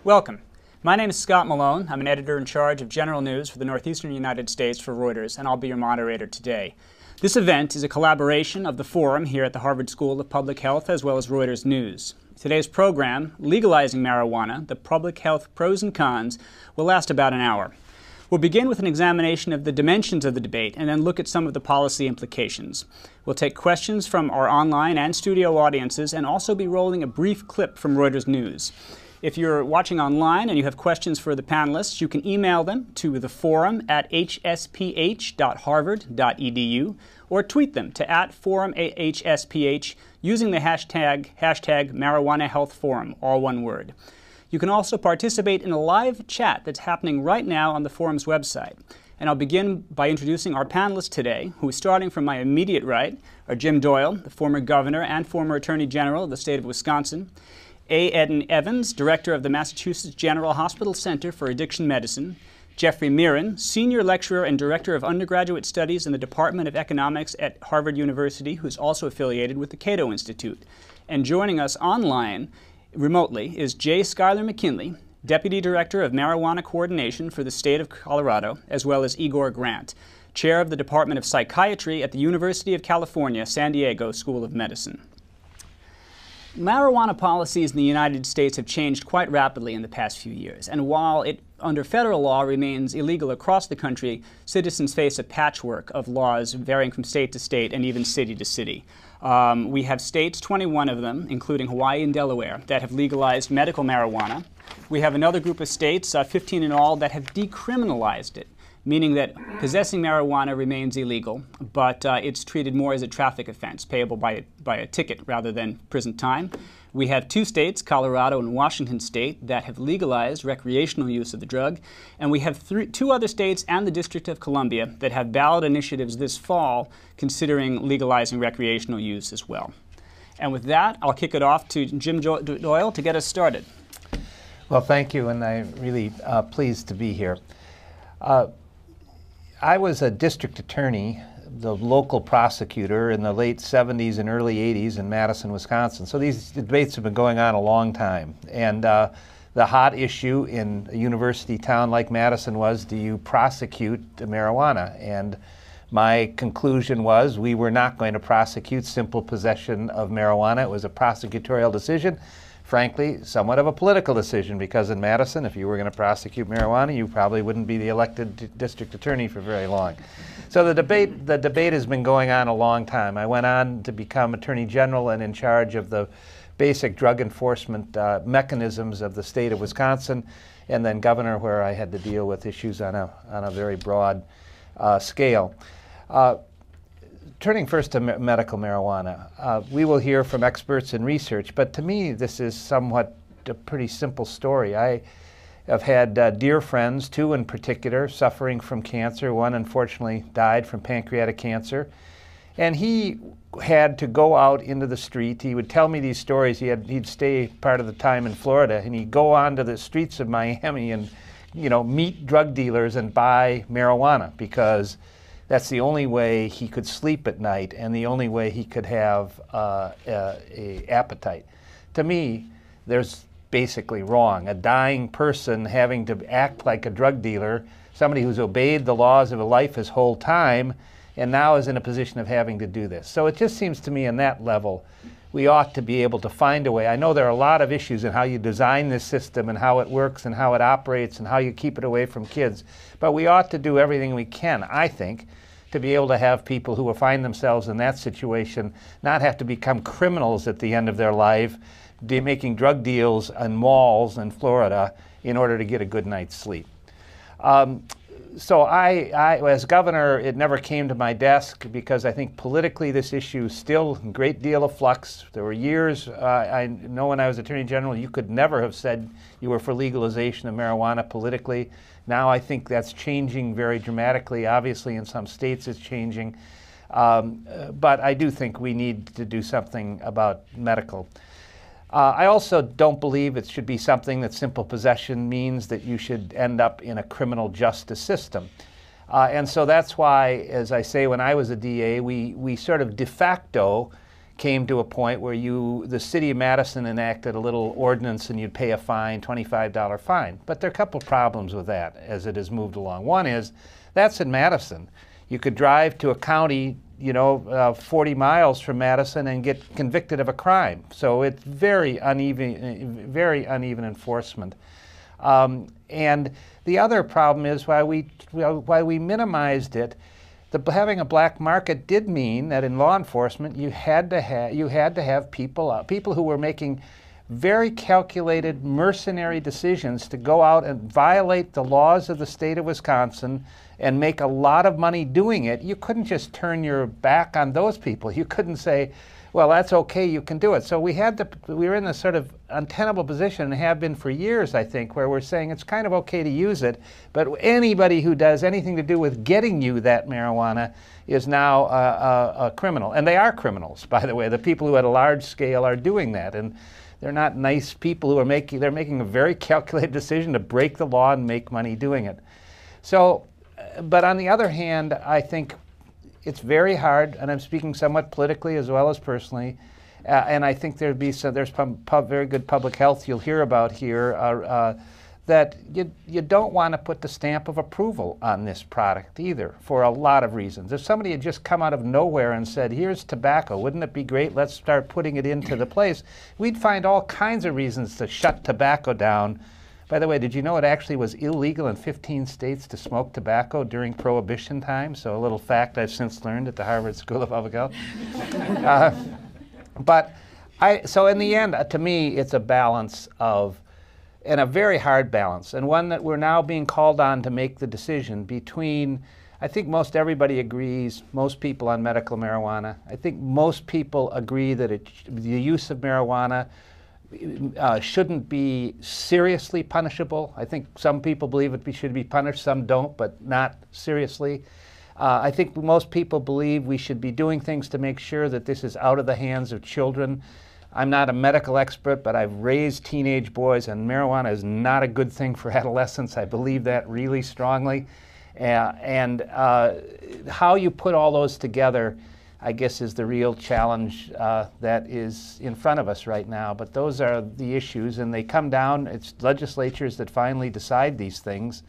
Welcome. My name is Scott Malone. I'm an editor in charge of general news for the Northeastern United States for Reuters, and I'll be your moderator today. This event is a collaboration of the Forum here at the Harvard School of Public Health as well as Reuters News. Today's program, Legalizing Marijuana, the Public Health Pros and Cons, will last about an hour. We'll begin with an examination of the dimensions of the debate and then look at some of the policy implications. We'll take questions from our online and studio audiences and also be rolling a brief clip from Reuters News. If you're watching online and you have questions for the panelists, you can email them to theforum@hsph.harvard.edu or tweet them to @forum_HSPH using the hashtag Marijuana Health Forum, all one word. You can also participate in a live chat that's happening right now on the Forum's website. And I'll begin by introducing our panelists today, who, starting from my immediate right, are Jim Doyle, the former governor and former Attorney General of the state of Wisconsin, A. Eden Evans, director of the Massachusetts General Hospital Center for Addiction Medicine, Jeffrey Mirren, senior lecturer and director of undergraduate studies in the Department of Economics at Harvard University, who's also affiliated with the Cato Institute. And joining us online remotely is J. Schuyler McKinley, Deputy Director of Marijuana Coordination for the state of Colorado, as well as Igor Grant, Chair of the Department of Psychiatry at the University of California, San Diego School of Medicine. Marijuana policies in the United States have changed quite rapidly in the past few years, and while it, under federal law, remains illegal across the country, citizens face a patchwork of laws varying from state to state and even city to city. We have states, 21 of them, including Hawaii and Delaware, that have legalized medical marijuana. We have another group of states, 15 in all, that have decriminalized it, meaning that possessing marijuana remains illegal, but it's treated more as a traffic offense, payable by a ticket rather than prison time. We have two states, Colorado and Washington State, that have legalized recreational use of the drug, and we have two other states and the District of Columbia that have ballot initiatives this fall considering legalizing recreational use as well. And with that, I'll kick it off to Jim Doyle to get us started. Well, thank you, and I'm really pleased to be here. I was a district attorney, the local prosecutor in the late 70s and early 80s in Madison, Wisconsin. So these debates have been going on a long time. And the hot issue in a university town like Madison was, do you prosecute marijuana? And my conclusion was we were not going to prosecute simple possession of marijuana. It was a prosecutorial decision. Frankly, somewhat of a political decision, because in Madison, if you were going to prosecute marijuana, you probably wouldn't be the elected district attorney for very long. So the debate has been going on a long time. I went on to become Attorney General and in charge of the basic drug enforcement mechanisms of the state of Wisconsin, and then governor, where I had to deal with issues on a very broad scale. Turning first to medical marijuana, we will hear from experts in research, but to me this is somewhat a pretty simple story. I have had dear friends, two in particular, suffering from cancer. One unfortunately died from pancreatic cancer, and he had to go out into the street. He would tell me these stories. He'd stay part of the time in Florida, and he'd go onto the streets of Miami and meet drug dealers and buy marijuana, because that's the only way he could sleep at night and the only way he could have a appetite. To me, there's basically wrong. A dying person having to act like a drug dealer, somebody who's obeyed the laws of life his whole time, and now is in a position of having to do this. So it just seems to me on that level, we ought to be able to find a way. I know there are a lot of issues in how you design this system and how it works and how it operates and how you keep it away from kids, but we ought to do everything we can, I think, to be able to have people who will find themselves in that situation not have to become criminals at the end of their life, making drug deals in malls in Florida in order to get a good night's sleep. So I, as governor, it never came to my desk because I think politically this issue is still a great deal of flux. There were years, I know when I was Attorney General, you could never have said you were for legalization of marijuana politically. Now I think that's changing very dramatically. Obviously in some states it's changing. But I do think we need to do something about medical. I also don't believe it should be something that simple possession means that you should end up in a criminal justice system. And so that's why, as I say, when I was a DA, we sort of de facto came to a point where the city of Madison enacted a little ordinance and you'd pay a fine, $25 fine. But there are a couple of problems with that as it has moved along. One is, that's in Madison. You could drive to a county, 40 miles from Madison and get convicted of a crime. So it's very uneven enforcement. And the other problem is why we minimized it. Having a black market did mean that in law enforcement you had to have people who were making very calculated mercenary decisions to go out and violate the laws of the state of Wisconsin and make a lot of money doing it. You couldn't just turn your back on those people. You couldn't say, well, that's okay, you can do it. So we were in this sort of untenable position, and have been for years, I think, where we're saying it's kind of okay to use it, but anybody who does anything to do with getting you that marijuana is now a criminal. And they are criminals, by the way. The people who at a large scale are doing that. And they're not nice people who are making a very calculated decision to break the law and make money doing it. So, but on the other hand, I think it's very hard, and I'm speaking somewhat politically as well as personally, and I think there's very good public health you'll hear about here, that you don't want to put the stamp of approval on this product either, for a lot of reasons. If somebody had just come out of nowhere and said, here's tobacco, wouldn't it be great, let's start putting it into the place, we'd find all kinds of reasons to shut tobacco down. By the way, did you know it actually was illegal in 15 states to smoke tobacco during Prohibition time? So a little fact I've since learned at the Harvard School of Public Health. So in the end, to me, it's a balance and a very hard balance, and one that we're now being called on to make the decision between, I think most everybody agrees, most people on medical marijuana, I think most people agree that the use of marijuana shouldn't be seriously punishable. I think some people believe it should be punished, some don't, but not seriously. I think most people believe we should be doing things to make sure that this is out of the hands of children. I'm not a medical expert, but I've raised teenage boys, and marijuana is not a good thing for adolescents. I believe that really strongly. And how you put all those together, I guess, is the real challenge that is in front of us right now. But those are the issues, and they come down. It's legislatures that finally decide these things,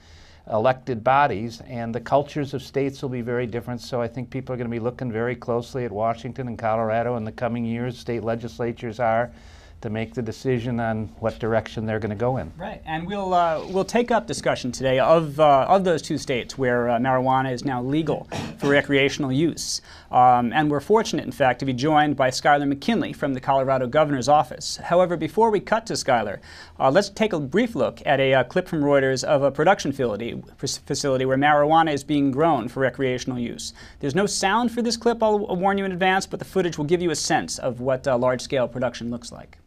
elected bodies, and the cultures of states will be very different. So I think people are going to be looking very closely at Washington and Colorado in the coming years. State legislatures are, to make the decision on what direction they're going to go in. Right, and we'll take up discussion today of those two states where marijuana is now legal for recreational use. And we're fortunate, in fact, to be joined by Schuyler McKinley from the Colorado Governor's Office. However, before we cut to Schuyler, let's take a brief look at a clip from Reuters of a production facility where marijuana is being grown for recreational use. There's no sound for this clip, I'll warn you in advance, but the footage will give you a sense of what large-scale production looks like.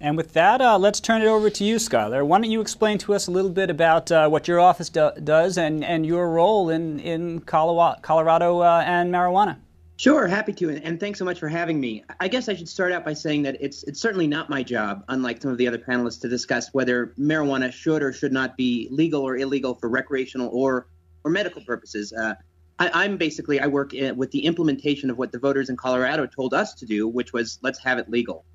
And with that, let's turn it over to you, Schuyler. Why don't you explain to us a little bit about what your office does and your role in Colorado and marijuana? Sure, happy to, and thanks so much for having me. I guess I should start out by saying that it's certainly not my job, unlike some of the other panelists, to discuss whether marijuana should or should not be legal or illegal for recreational or medical purposes. I work with the implementation of what the voters in Colorado told us to do, which was let's have it legal.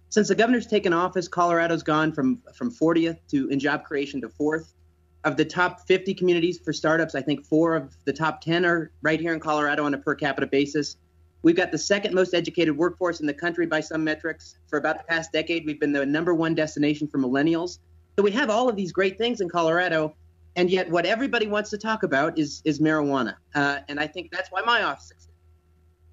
Since the governor's taken office, Colorado's gone from 40th in job creation to 4th. Of the top 50 communities for startups, I think 4 of the top 10 are right here in Colorado on a per capita basis. We've got the second most educated workforce in the country by some metrics. For about the past decade, we've been the #1 destination for millennials. So we have all of these great things in Colorado, and yet what everybody wants to talk about is marijuana. And I think that's why my office exists.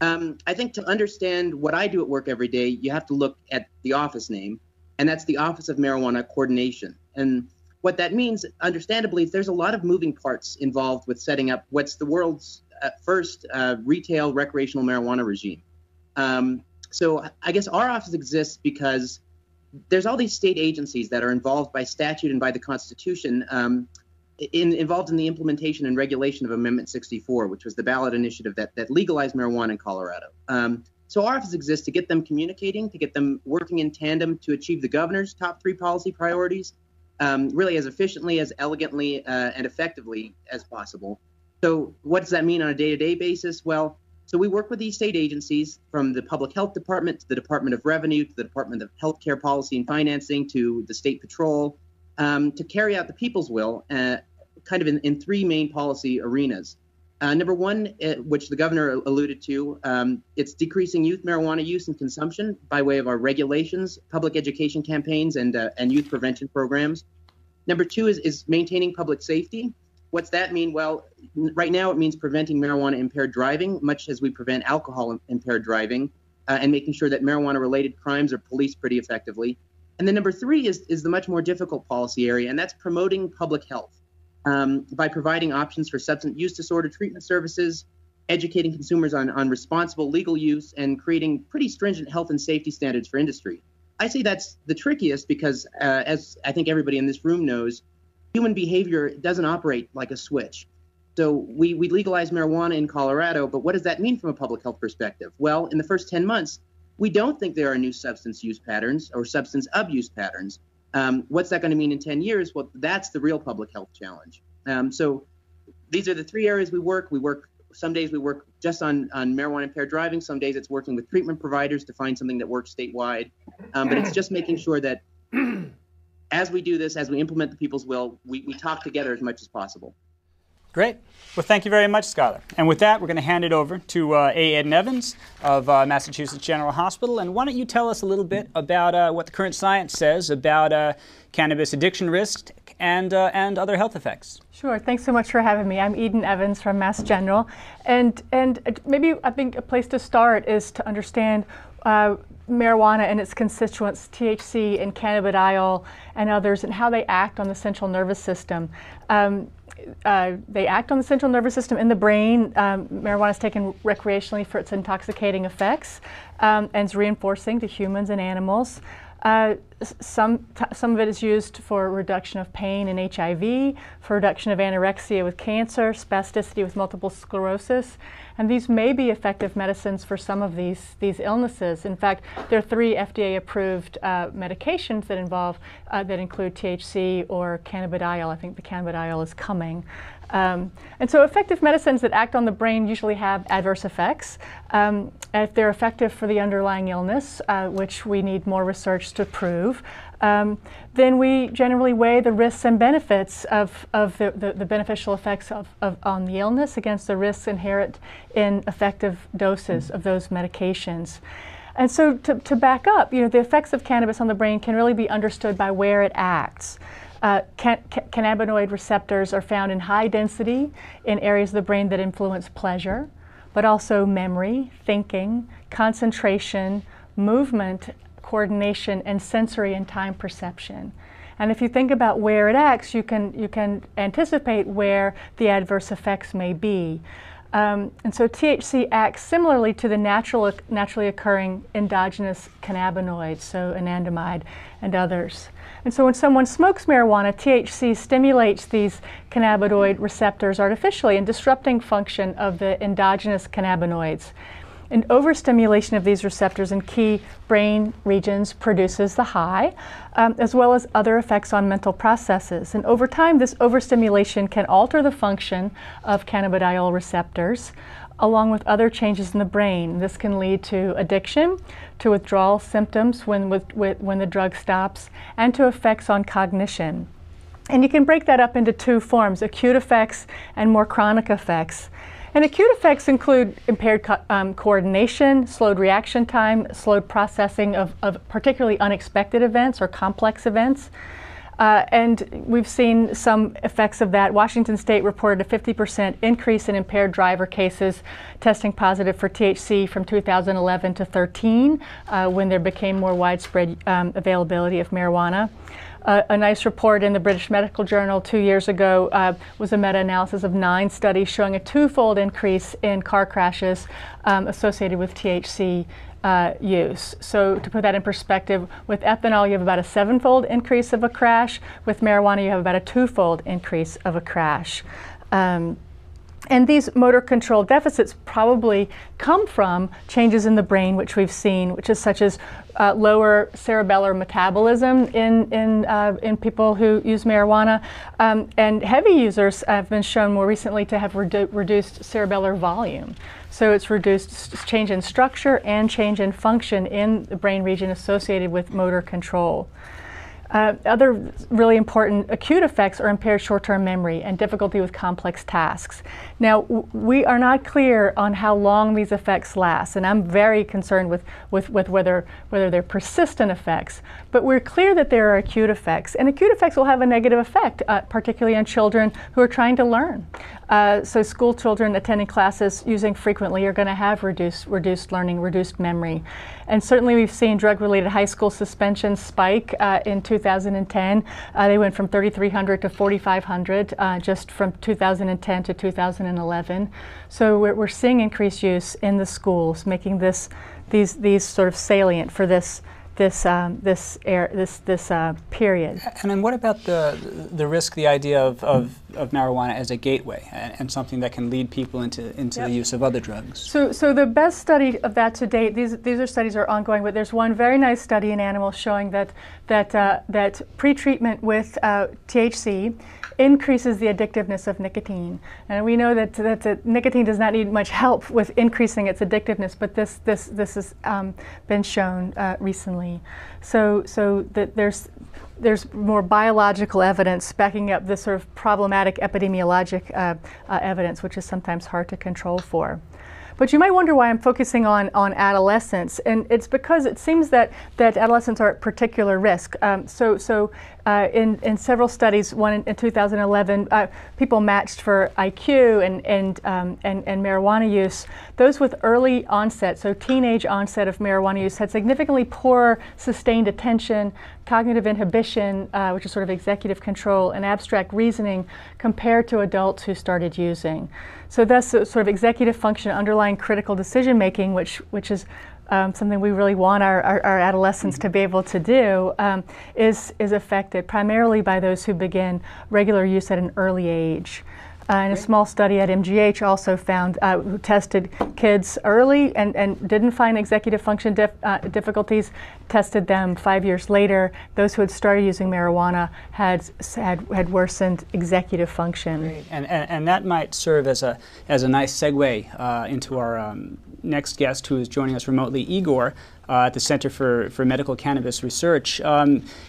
I think to understand what I do at work every day, you have to look at the office name, and that's the Office of Marijuana Coordination. And what that means, understandably, is there's a lot of moving parts involved with setting up what's the world's first retail recreational marijuana regime. So I guess our office exists because there's all these state agencies that are involved by statute and by the Constitution involved in the implementation and regulation of Amendment 64, which was the ballot initiative that legalized marijuana in Colorado. So our office exists to get them communicating, to get them working in tandem to achieve the governor's top 3 policy priorities, really as efficiently, as elegantly, and effectively as possible. So what does that mean on a day-to-day basis? Well, so we work with these state agencies, from the Public Health Department to the Department of Revenue to the Department of Healthcare Policy and Financing to the State Patrol, to carry out the people's will, kind of in 3 main policy arenas. Number 1, which the governor alluded to, it's decreasing youth marijuana use and consumption by way of our regulations, public education campaigns, and youth prevention programs. Number 2 is maintaining public safety. What's that mean? Well, right now it means preventing marijuana-impaired driving, much as we prevent alcohol-impaired driving, and making sure that marijuana-related crimes are policed pretty effectively. And then number 3 is the much more difficult policy area, and that's promoting public health by providing options for substance use disorder treatment services, educating consumers on responsible legal use, and creating pretty stringent health and safety standards for industry. I say that's the trickiest because, as I think everybody in this room knows, human behavior doesn't operate like a switch. So we legalized marijuana in Colorado, but what does that mean from a public health perspective? Well, in the first 10 months, we don't think there are new substance use patterns or substance abuse patterns. What's that going to mean in 10 years? Well, that's the real public health challenge. So these are the 3 areas we work. Some days we work just on marijuana impaired driving. Some days it's working with treatment providers to find something that works statewide. But it's just making sure that as we do this, as we implement the people's will, we talk together as much as possible. Great. Well, thank you very much, Skylar. And with that, we're going to hand it over to A. Ed Evans of Massachusetts General Hospital. And why don't you tell us a little bit about what the current science says about cannabis addiction risk and other health effects? Sure. Thanks so much for having me. I'm Eden Evans from Mass General. And maybe I think a place to start is to understand marijuana and its constituents, THC and cannabidiol and others, and how they act on the central nervous system. They act on the central nervous system in the brain. Marijuana is taken recreationally for its intoxicating effects and is reinforcing to humans and animals. Some of it is used for reduction of pain in HIV, for reduction of anorexia with cancer, spasticity with multiple sclerosis, and these may be effective medicines for some of these illnesses. In fact, there are 3 FDA-approved medications that include THC or cannabidiol. I think the cannabidiol is coming. And so effective medicines that act on the brain usually have adverse effects. If they're effective for the underlying illness, which we need more research to prove, then we generally weigh the risks and benefits of the beneficial effects on the illness against the risks inherent in effective doses of those medications. And so to back up, the effects of cannabis on the brain can really be understood by where it acts. Cannabinoid receptors are found in high density in areas of the brain that influence pleasure, but also memory, thinking, concentration, movement, coordination, and sensory and time perception. And if you think about where it acts, you can anticipate where the adverse effects may be. And so THC acts similarly to the naturally occurring endogenous cannabinoids, so anandamide and others. And so when someone smokes marijuana, THC stimulates these cannabinoid receptors artificially and disrupting function of the endogenous cannabinoids. And overstimulation of these receptors in key brain regions produces the high, as well as other effects on mental processes. And over time, this overstimulation can alter the function of cannabidiol receptors, along with other changes in the brain. This can lead to addiction, to withdrawal symptoms when the drug stops, and to effects on cognition. And you can break that up into 2 forms, acute effects and more chronic effects. And acute effects include impaired coordination, slowed reaction time, slowed processing of particularly unexpected events or complex events. And we've seen some effects of that. Washington State reported a 50% increase in impaired driver cases testing positive for THC from 2011 to 13, when there became more widespread availability of marijuana. A nice report in the British Medical Journal 2 years ago was a meta-analysis of 9 studies showing a 2-fold increase in car crashes associated with THC use. So to put that in perspective, with ethanol you have about a 7-fold increase of a crash. With marijuana you have about a 2-fold increase of a crash. And these motor control deficits probably come from changes in the brain, which we've seen, which is such as lower cerebellar metabolism in people who use marijuana. And heavy users have been shown more recently to have reduced cerebellar volume. So it's reduced change in structure and change in function in the brain region associated with motor control. Other really important acute effects are impaired short-term memory and difficulty with complex tasks. Now, we are not clear on how long these effects last, and I'm very concerned with whether they're persistent effects. But we're clear that there are acute effects, and acute effects will have a negative effect, particularly on children who are trying to learn. So school children attending classes using frequently are going to have reduced learning, reduced memory. And certainly we've seen drug-related high school suspensions spike in 2010. They went from 3,300 to 4,500 just from 2010 to 2011. So we're seeing increased use in the schools, making these sort of salient for this period. And then what about the risk, the idea of marijuana as a gateway and something that can lead people into Yep. the use of other drugs? So the best study of that to date, these studies are ongoing, but there's one very nice study in animals showing that pretreatment with THC increases the addictiveness of nicotine. And we know that nicotine does not need much help with increasing its addictiveness, but this has been shown recently. So that there's more biological evidence backing up this sort of problematic epidemiologic evidence, which is sometimes hard to control for. But you might wonder why I'm focusing on adolescents, and it's because it seems that adolescents are at particular risk. In several studies, one in 2011, people matched for IQ and marijuana use. Those with early onset, so teenage onset of marijuana use, had significantly poorer sustained attention, cognitive inhibition, which is sort of executive control, and abstract reasoning compared to adults who started using. So thus, sort of executive function, underlying critical decision making, which is something we really want our adolescents to be able to do, is affected primarily by those who begin regular use at an early age. And a small study at MGH also found, who tested kids early and didn't find executive function difficulties, tested them 5 years later. Those who had started using marijuana had worsened executive function. Great. And that might serve as a nice segue into our next guest, who is joining us remotely, Igor, at the Center for Medical Cannabis Research.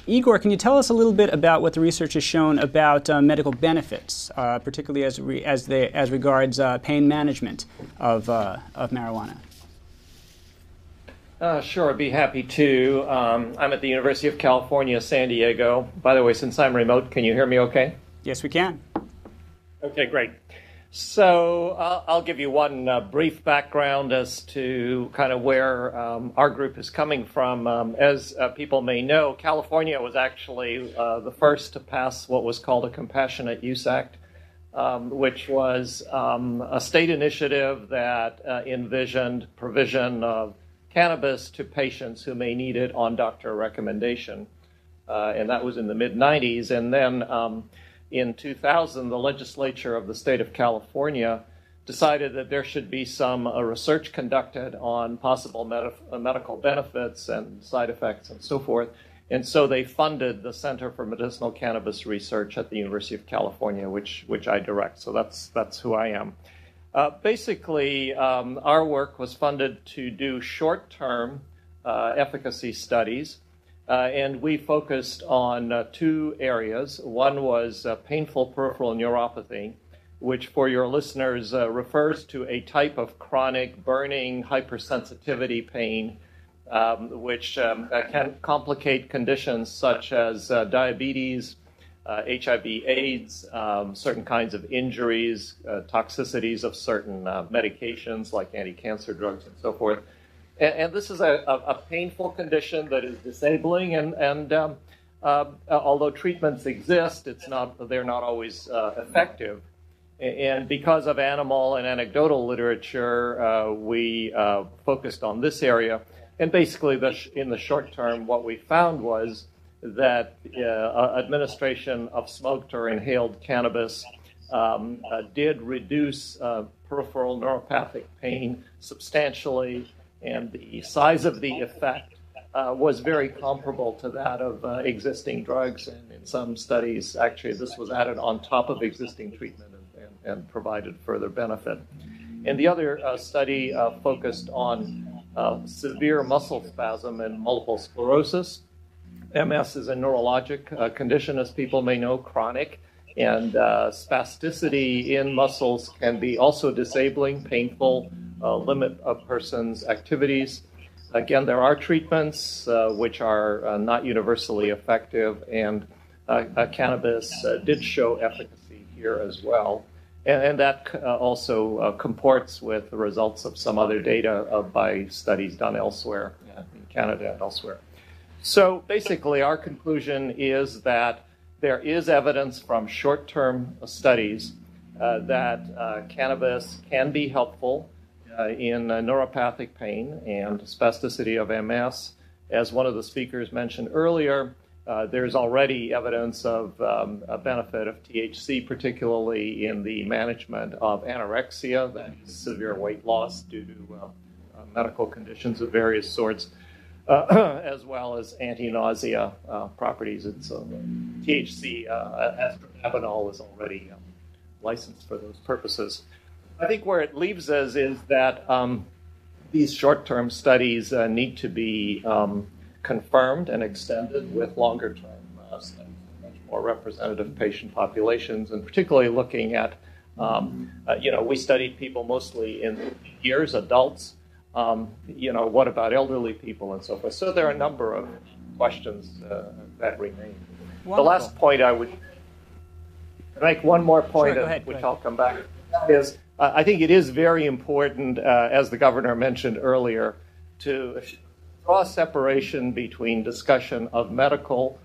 Igor, can you tell us a little bit about what the research has shown about medical benefits, particularly as regards pain management of marijuana? Sure, I'd be happy to. I'm at the University of California, San Diego. By the way, since I'm remote, can you hear me okay? Yes, we can. Okay, great. So I'll give you one brief background as to kind of where our group is coming from. As people may know, California was actually the first to pass what was called a Compassionate Use Act, which was a state initiative that envisioned provision of cannabis to patients who may need it on doctor recommendation. And that was in the mid-90s. And then in 2000, the legislature of the state of California decided that there should be some research conducted on possible medical benefits and side effects and so forth. And so they funded the Center for Medicinal Cannabis Research at the University of California, which I direct. So that's who I am. Basically, our work was funded to do short-term efficacy studies. And we focused on 2 areas. One was painful peripheral neuropathy, which for your listeners refers to a type of chronic burning hypersensitivity pain, which can complicate conditions such as diabetes, HIV/AIDS, certain kinds of injuries, toxicities of certain medications like anti-cancer drugs and so forth. And this is a painful condition that is disabling, and although treatments exist, they're not always effective. And because of animal and anecdotal literature, we focused on this area. And basically, in the short term, what we found was that administration of smoked or inhaled cannabis did reduce peripheral neuropathic pain substantially, and the size of the effect was very comparable to that of existing drugs. And in some studies, actually, this was added on top of existing treatment and provided further benefit. And the other study focused on severe muscle spasm and multiple sclerosis. MS is a neurologic condition, as people may know, chronic, and spasticity in muscles can be also disabling, painful, limit a person's activities. Again, there are treatments which are not universally effective, and cannabis did show efficacy here as well. And that also comports with the results of some other data by studies done elsewhere, in Canada and elsewhere. So basically, our conclusion is that there is evidence from short-term studies that cannabis can be helpful in neuropathic pain and spasticity of MS. As one of the speakers mentioned earlier, there's already evidence of a benefit of THC, particularly in the management of anorexia, that is severe weight loss due to medical conditions of various sorts. As well as anti-nausea properties. It's THC, astronabinol, is already licensed for those purposes. I think where it leaves us is that these short-term studies need to be confirmed and extended with longer-term studies, much more representative patient populations, and particularly looking at, we studied people mostly in years, adults. What about elderly people and so forth? So there are a number of questions that remain. Wonderful. The last point I would make one more point, sure, go ahead. I'll come back, is I think it is very important, as the governor mentioned earlier, to draw a separation between discussion of medical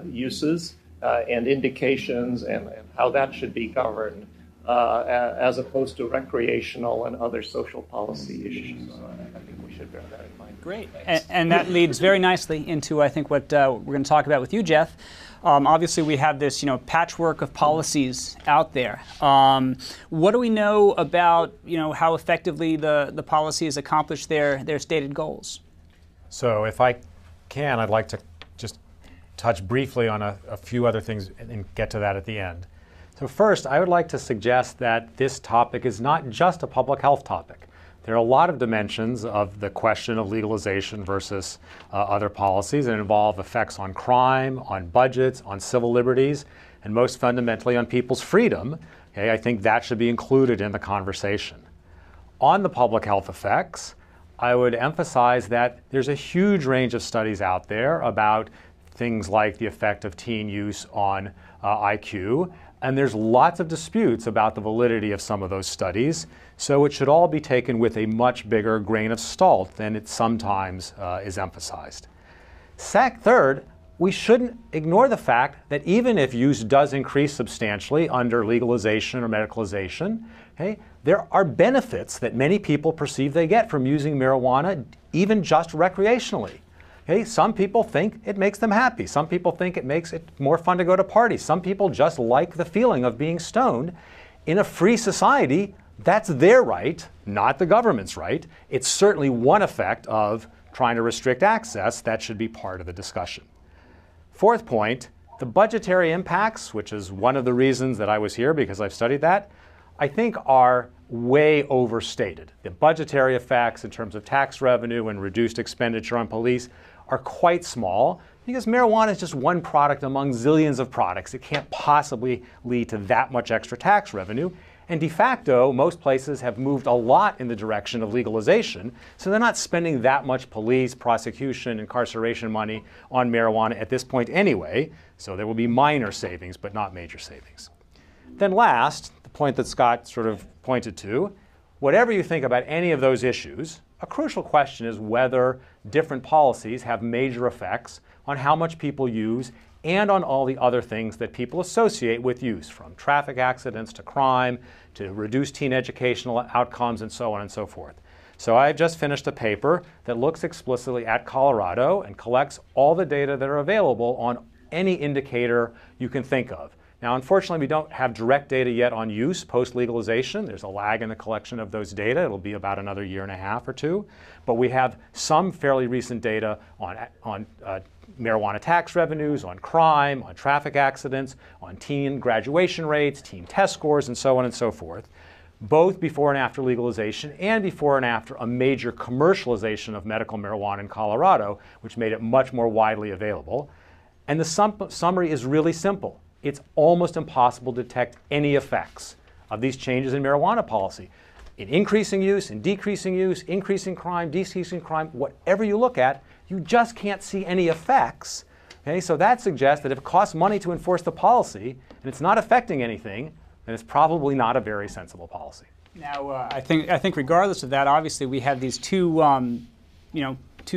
uses and indications and how that should be governed, as opposed to recreational and other social policy issues. I think we should bear that in mind. Great. And that leads very nicely into, I think, what we're going to talk about with you, Jeff. Obviously, we have this, patchwork of policies out there. What do we know about, how effectively the policies accomplish their stated goals? So if I can, I'd like to just touch briefly on a few other things and get to that at the end. So first, I would like to suggest that this topic is not just a public health topic. There are a lot of dimensions of the question of legalization versus other policies that involve effects on crime, on budgets, on civil liberties, and most fundamentally on people's freedom. Okay, I think that should be included in the conversation. On the public health effects, I would emphasize that there's a huge range of studies out there about things like the effect of teen use on IQ. And there's lots of disputes about the validity of some of those studies, so it should all be taken with a much bigger grain of salt than it sometimes is emphasized. Third, we shouldn't ignore the fact that even if use does increase substantially under legalization or medicalization, okay, there are benefits that many people perceive they get from using marijuana, even just recreationally. Okay, some people think it makes them happy. Some people think it makes it more fun to go to parties. Some people just like the feeling of being stoned. In a free society, that's their right, not the government's right. It's certainly one effect of trying to restrict access that should be part of the discussion. Fourth point, the budgetary impacts, which is one of the reasons that I was here because I've studied that, I think are way overstated. The budgetary effects in terms of tax revenue and reduced expenditure on police are quite small because marijuana is just one product among zillions of products. It can't possibly lead to that much extra tax revenue. And de facto, most places have moved a lot in the direction of legalization, so they're not spending that much police, prosecution, incarceration money on marijuana at this point anyway, so there will be minor savings, but not major savings. Then last, the point that Scott sort of pointed to, whatever you think about any of those issues, a crucial question is whether different policies have major effects on how much people use and on all the other things that people associate with use, from traffic accidents to crime, to reduced teen educational outcomes, and so on and so forth. So I've just finished a paper that looks explicitly at Colorado and collects all the data that are available on any indicator you can think of. Now, unfortunately, we don't have direct data yet on use post-legalization. There's a lag in the collection of those data. It'll be about another year and a half or two. But we have some fairly recent data on marijuana tax revenues, on crime, on traffic accidents, on teen graduation rates, teen test scores, and so on and so forth, both before and after legalization and before and after a major commercialization of medical marijuana in Colorado, which made it much more widely available. And the summary is really simple. It's almost impossible to detect any effects of these changes in marijuana policy. In increasing use, in decreasing use, increasing crime, decreasing crime, whatever you look at, you just can't see any effects. Okay? So that suggests that if it costs money to enforce the policy and it's not affecting anything, then it's probably not a very sensible policy. Now, I think regardless of that, obviously we have these two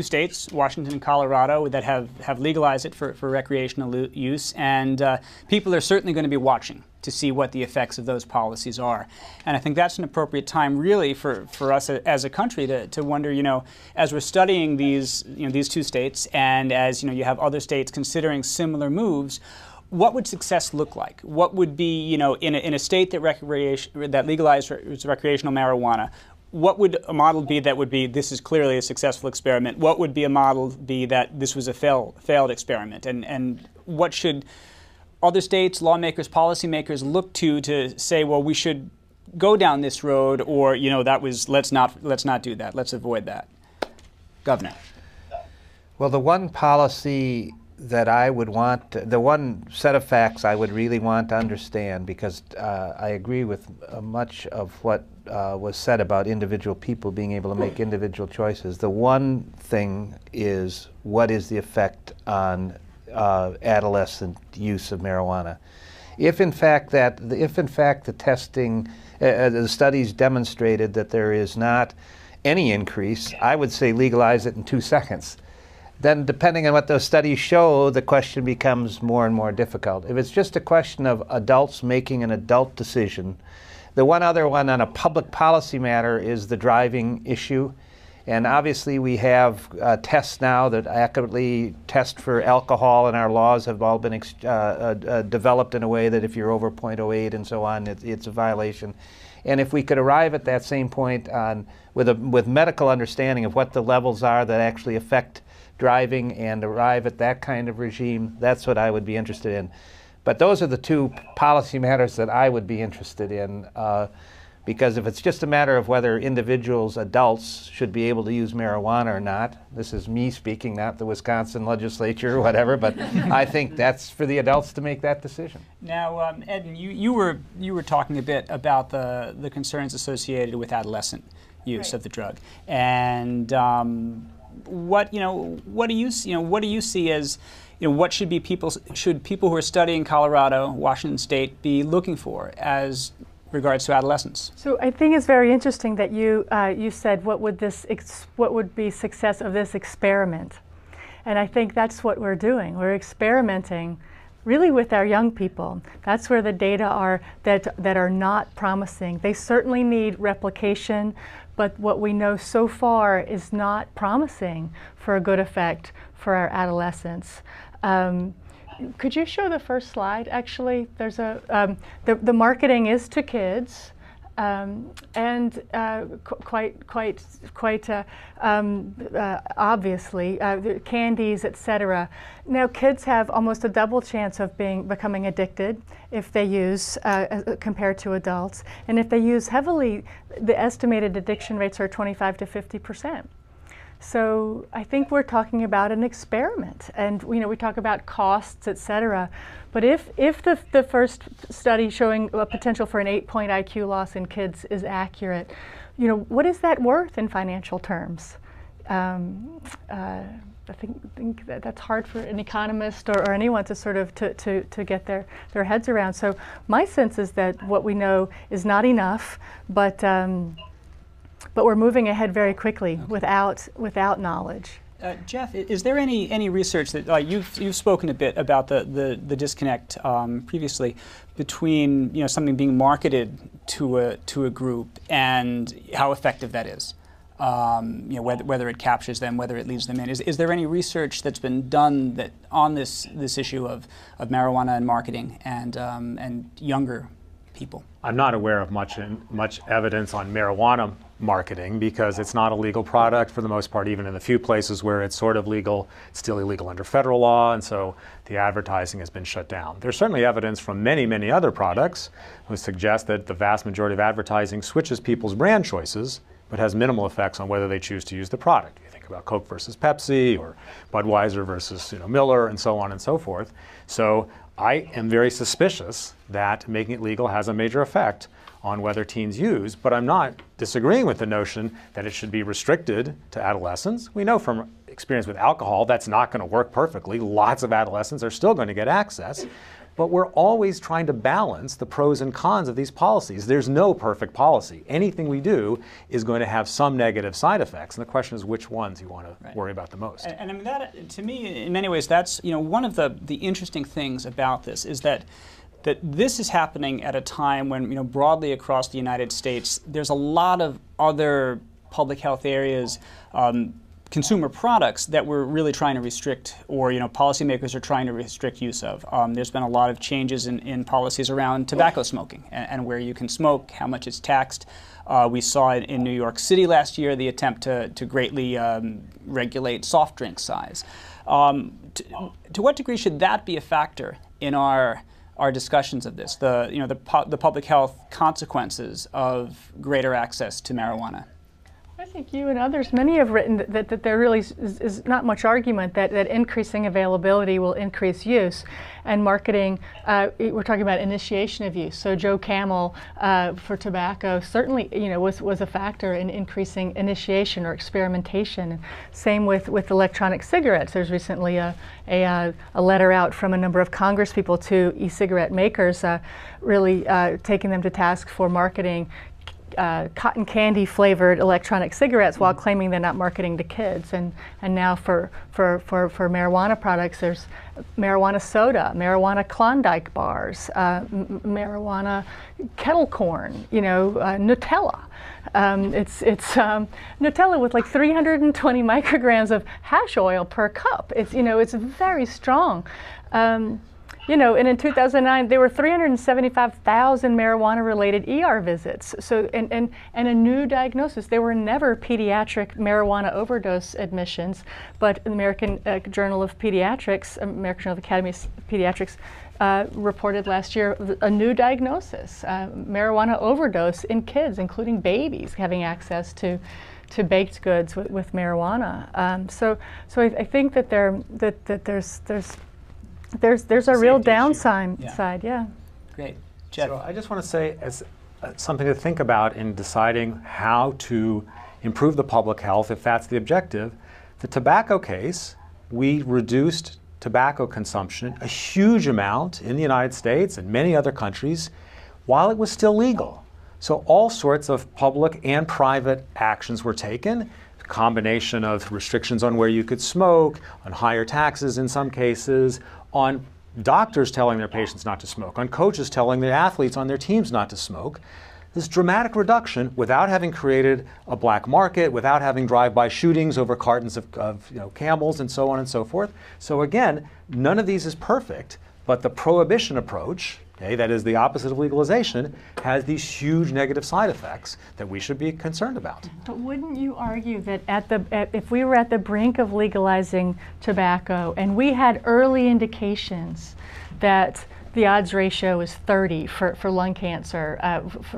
states, Washington and Colorado, that have legalized it for recreational use, and people are certainly going to be watching to see what the effects of those policies are. And I think that's an appropriate time, really, for us as a country to wonder, as we're studying these two states, and as you have other states considering similar moves, what would success look like? What would be, in a state that legalized recreational marijuana? What would a model be that would be, this is clearly a successful experiment? What would be a model be that this was a failed experiment? And what should other states, lawmakers, policymakers look to say, well, we should go down this road, or let's not do that. Let's avoid that. Governor. Well, the one policy that I would want, the one set of facts I would really want to understand, because I agree with much of what was said about individual people being able to make individual choices. The one thing is, what is the effect on adolescent use of marijuana? If in fact the testing, the studies demonstrated that there is not any increase, I would say legalize it in 2 seconds. Then depending on what those studies show, the question becomes more and more difficult. If it's just a question of adults making an adult decision, the one other one on a public policy matter is the driving issue. And obviously we have tests now that accurately test for alcohol, and our laws have all been developed in a way that if you're over 0.08 and so on, it's a violation. And if we could arrive at that same point with medical understanding of what the levels are that actually affect driving, and arrive at that kind of regime, that's what I would be interested in. But those are the two policy matters that I would be interested in, because if it's just a matter of whether individuals, adults, should be able to use marijuana or not, this is me speaking, not the Wisconsin legislature or whatever, but I think that's for the adults to make that decision. Now, Ed, you were talking a bit about the concerns associated with adolescent use of the drug, and what do you see as what should people who are studying Colorado, Washington State be looking for as regards to adolescents? So I think it's very interesting that you said what would be success of this experiment, and I think that's what we're doing. We're experimenting really with our young people. That's where the data are that are not promising. They certainly need replication, but what we know so far is not promising for a good effect for our adolescents. Could you show the first slide? Actually, there's the marketing is to kids, and quite obviously, candies, etc. Now, kids have almost a double chance of becoming addicted if they use compared to adults, and if they use heavily, the estimated addiction rates are 25 to 50%. So I think we're talking about an experiment, and we talk about costs, et cetera. But if the first study showing a potential for an 8-point IQ loss in kids is accurate, what is that worth in financial terms? I think that's hard for an economist or anyone to sort of to get their heads around. So my sense is that what we know is not enough, but we're moving ahead very quickly without knowledge. Jeff, is there any research that you've spoken a bit about the disconnect previously between something being marketed to a group and how effective that is? Whether it captures them, whether it leads them in. Is there any research that's been done on this issue of marijuana and marketing and younger people? I'm not aware of much evidence on marijuana marketing because it's not a legal product for the most part. Even in the few places where it's sort of legal, it's still illegal under federal law, and so the advertising has been shut down. There's certainly evidence from many other products which suggest that the vast majority of advertising switches people's brand choices but has minimal effects on whether they choose to use the product. You think about Coke versus Pepsi or Budweiser versus Miller and so on and so forth. So I am very suspicious that making it legal has a major effect on whether teens use, but I'm not disagreeing with the notion that it should be restricted to adolescents. We know from experience with alcohol that's not going to work perfectly. Lots of adolescents are still going to get access. But we're always trying to balance the pros and cons of these policies. There's no perfect policy. Anything we do is going to have some negative side effects, and the question is which ones you want to worry about the most. And I mean, that, to me, in many ways, that's one of the interesting things about this is that this is happening at a time when broadly across the United States, there's a lot of other public health areas. Consumer products that we're really trying to restrict, or policymakers are trying to restrict use of. There's been a lot of changes in policies around tobacco smoking and where you can smoke, how much it's taxed. We saw it in New York City last year, the attempt to greatly regulate soft drink size. To what degree should that be a factor in our discussions of this? The public health consequences of greater access to marijuana. I think you and others, many have written that there really is not much argument that increasing availability will increase use. And marketing, we're talking about initiation of use. So Joe Camel for tobacco certainly was a factor in increasing initiation or experimentation. Same with electronic cigarettes. There's recently a letter out from a number of congresspeople to e-cigarette makers really taking them to task for marketing cotton candy flavored electronic cigarettes while claiming they're not marketing to kids. And now for marijuana products, there's marijuana soda, marijuana Klondike bars, marijuana kettle corn, Nutella. It's Nutella with like 320 micrograms of hash oil per cup. It's very strong. And in 2009, there were 375,000 marijuana-related ER visits. So, and a new diagnosis. There were never pediatric marijuana overdose admissions, but the American Journal of Pediatrics, American Journal of Academy of Pediatrics, reported last year a new diagnosis: marijuana overdose in kids, including babies, having access to baked goods with marijuana. So I think that there's a real downside. Yeah. Great. Jeff. So I just want to say as something to think about in deciding how to improve the public health, if that's the objective. The tobacco case, we reduced tobacco consumption a huge amount in the United States and many other countries while it was still legal. So all sorts of public and private actions were taken. A combination of restrictions on where you could smoke, on higher taxes in some cases, on doctors telling their patients not to smoke, on coaches telling their athletes on their teams not to smoke. This dramatic reduction without having created a black market, without having drive-by shootings over cartons of Camels and so on and so forth. So again, none of these is perfect, but the prohibition approach, that is the opposite of legalization, has these huge negative side effects that we should be concerned about. But wouldn't you argue that if we were at the brink of legalizing tobacco and we had early indications that the odds ratio is 30 for lung cancer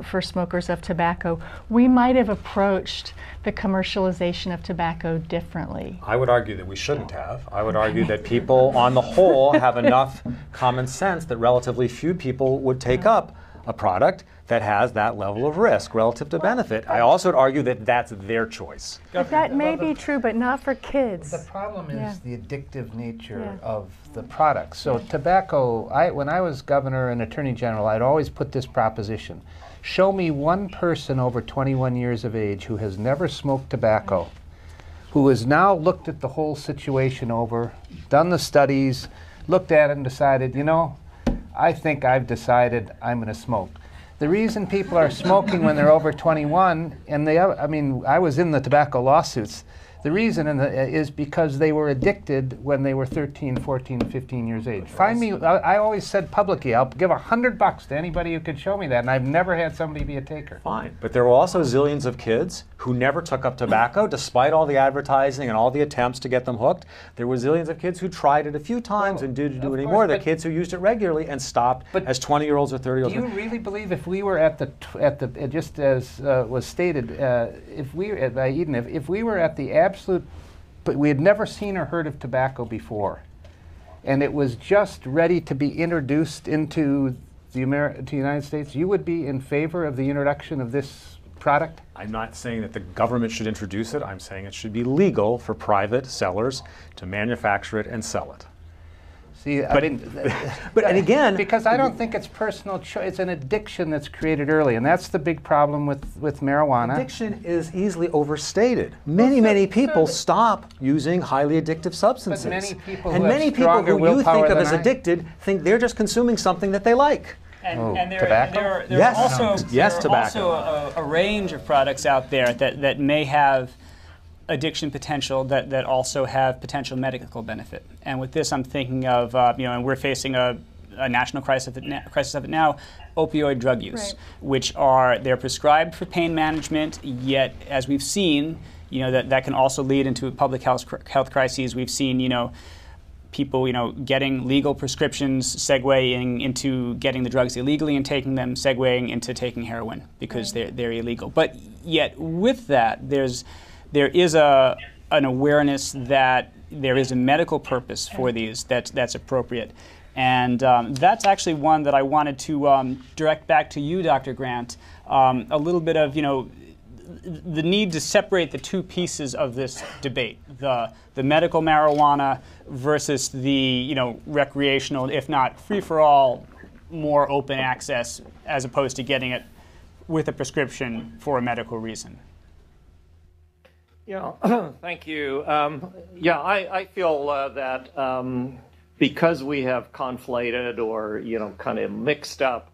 for smokers of tobacco, we might have approached the commercialization of tobacco differently. I would argue that we shouldn't have. I would argue that people on the whole have enough common sense that relatively few people would take up a product that has that level of risk relative to benefit. I also would argue that that's their choice. But that may be true, but not for kids. The problem is the addictive nature Yeah. of the product. So tobacco, when I was governor and attorney general, I'd always put this proposition. Show me one person over 21 years of age who has never smoked tobacco, who has now looked at the whole situation over, done the studies, looked at it and decided, you know, I think I've decided I'm going to smoke. The reason people are smoking when they're over 21, and I mean, I was in the tobacco lawsuits, the reason is because they were addicted when they were 13, 14, 15 years age. Find me, I always said publicly, I'll give $100 to anybody who could show me that, and I've never had somebody be a taker. Fine, but there were also zillions of kids who never took up tobacco, despite all the advertising and all the attempts to get them hooked. There were zillions of kids who tried it a few times and didn't do it anymore. There are kids who used it regularly and stopped as 20-year-olds or 30-year-olds. Do you really believe if we were at the just as was stated, if we by Eden, if we were at the absolute, but we had never seen or heard of tobacco before, and it was just ready to be introduced into the United States, you would be in favor of the introduction of this product? I'm not saying that the government should introduce it. I'm saying it should be legal for private sellers to manufacture it and sell it. See, and again, because I don't think it's personal choice. It's an addiction that's created early, and that's the big problem with marijuana. Addiction is easily overstated. Many people stop using highly addictive substances. But many people and who many have people stronger who you willpower think of than as I- addicted think they're just consuming something that they like. And there tobacco? are Yes. also, Yes, there are tobacco. also a range of products out there that may have addiction potential that also have potential medical benefit. And with this, I'm thinking of, and we're facing a national crisis of it now, opioid drug use, Right. which they're prescribed for pain management, yet as we've seen, that can also lead into public health crises. We've seen, people, getting legal prescriptions, segueing into getting the drugs illegally and taking them, segueing into taking heroin because they're illegal. But yet with that, there is an awareness that there is a medical purpose for these that's appropriate. And that's actually one that I wanted to direct back to you, Dr. Grant, a little bit of, the need to separate the two pieces of this debate, the medical marijuana versus the recreational, if not free-for-all, more open access, as opposed to getting it with a prescription for a medical reason. Yeah, thank you. I feel that because we have conflated or kind of mixed up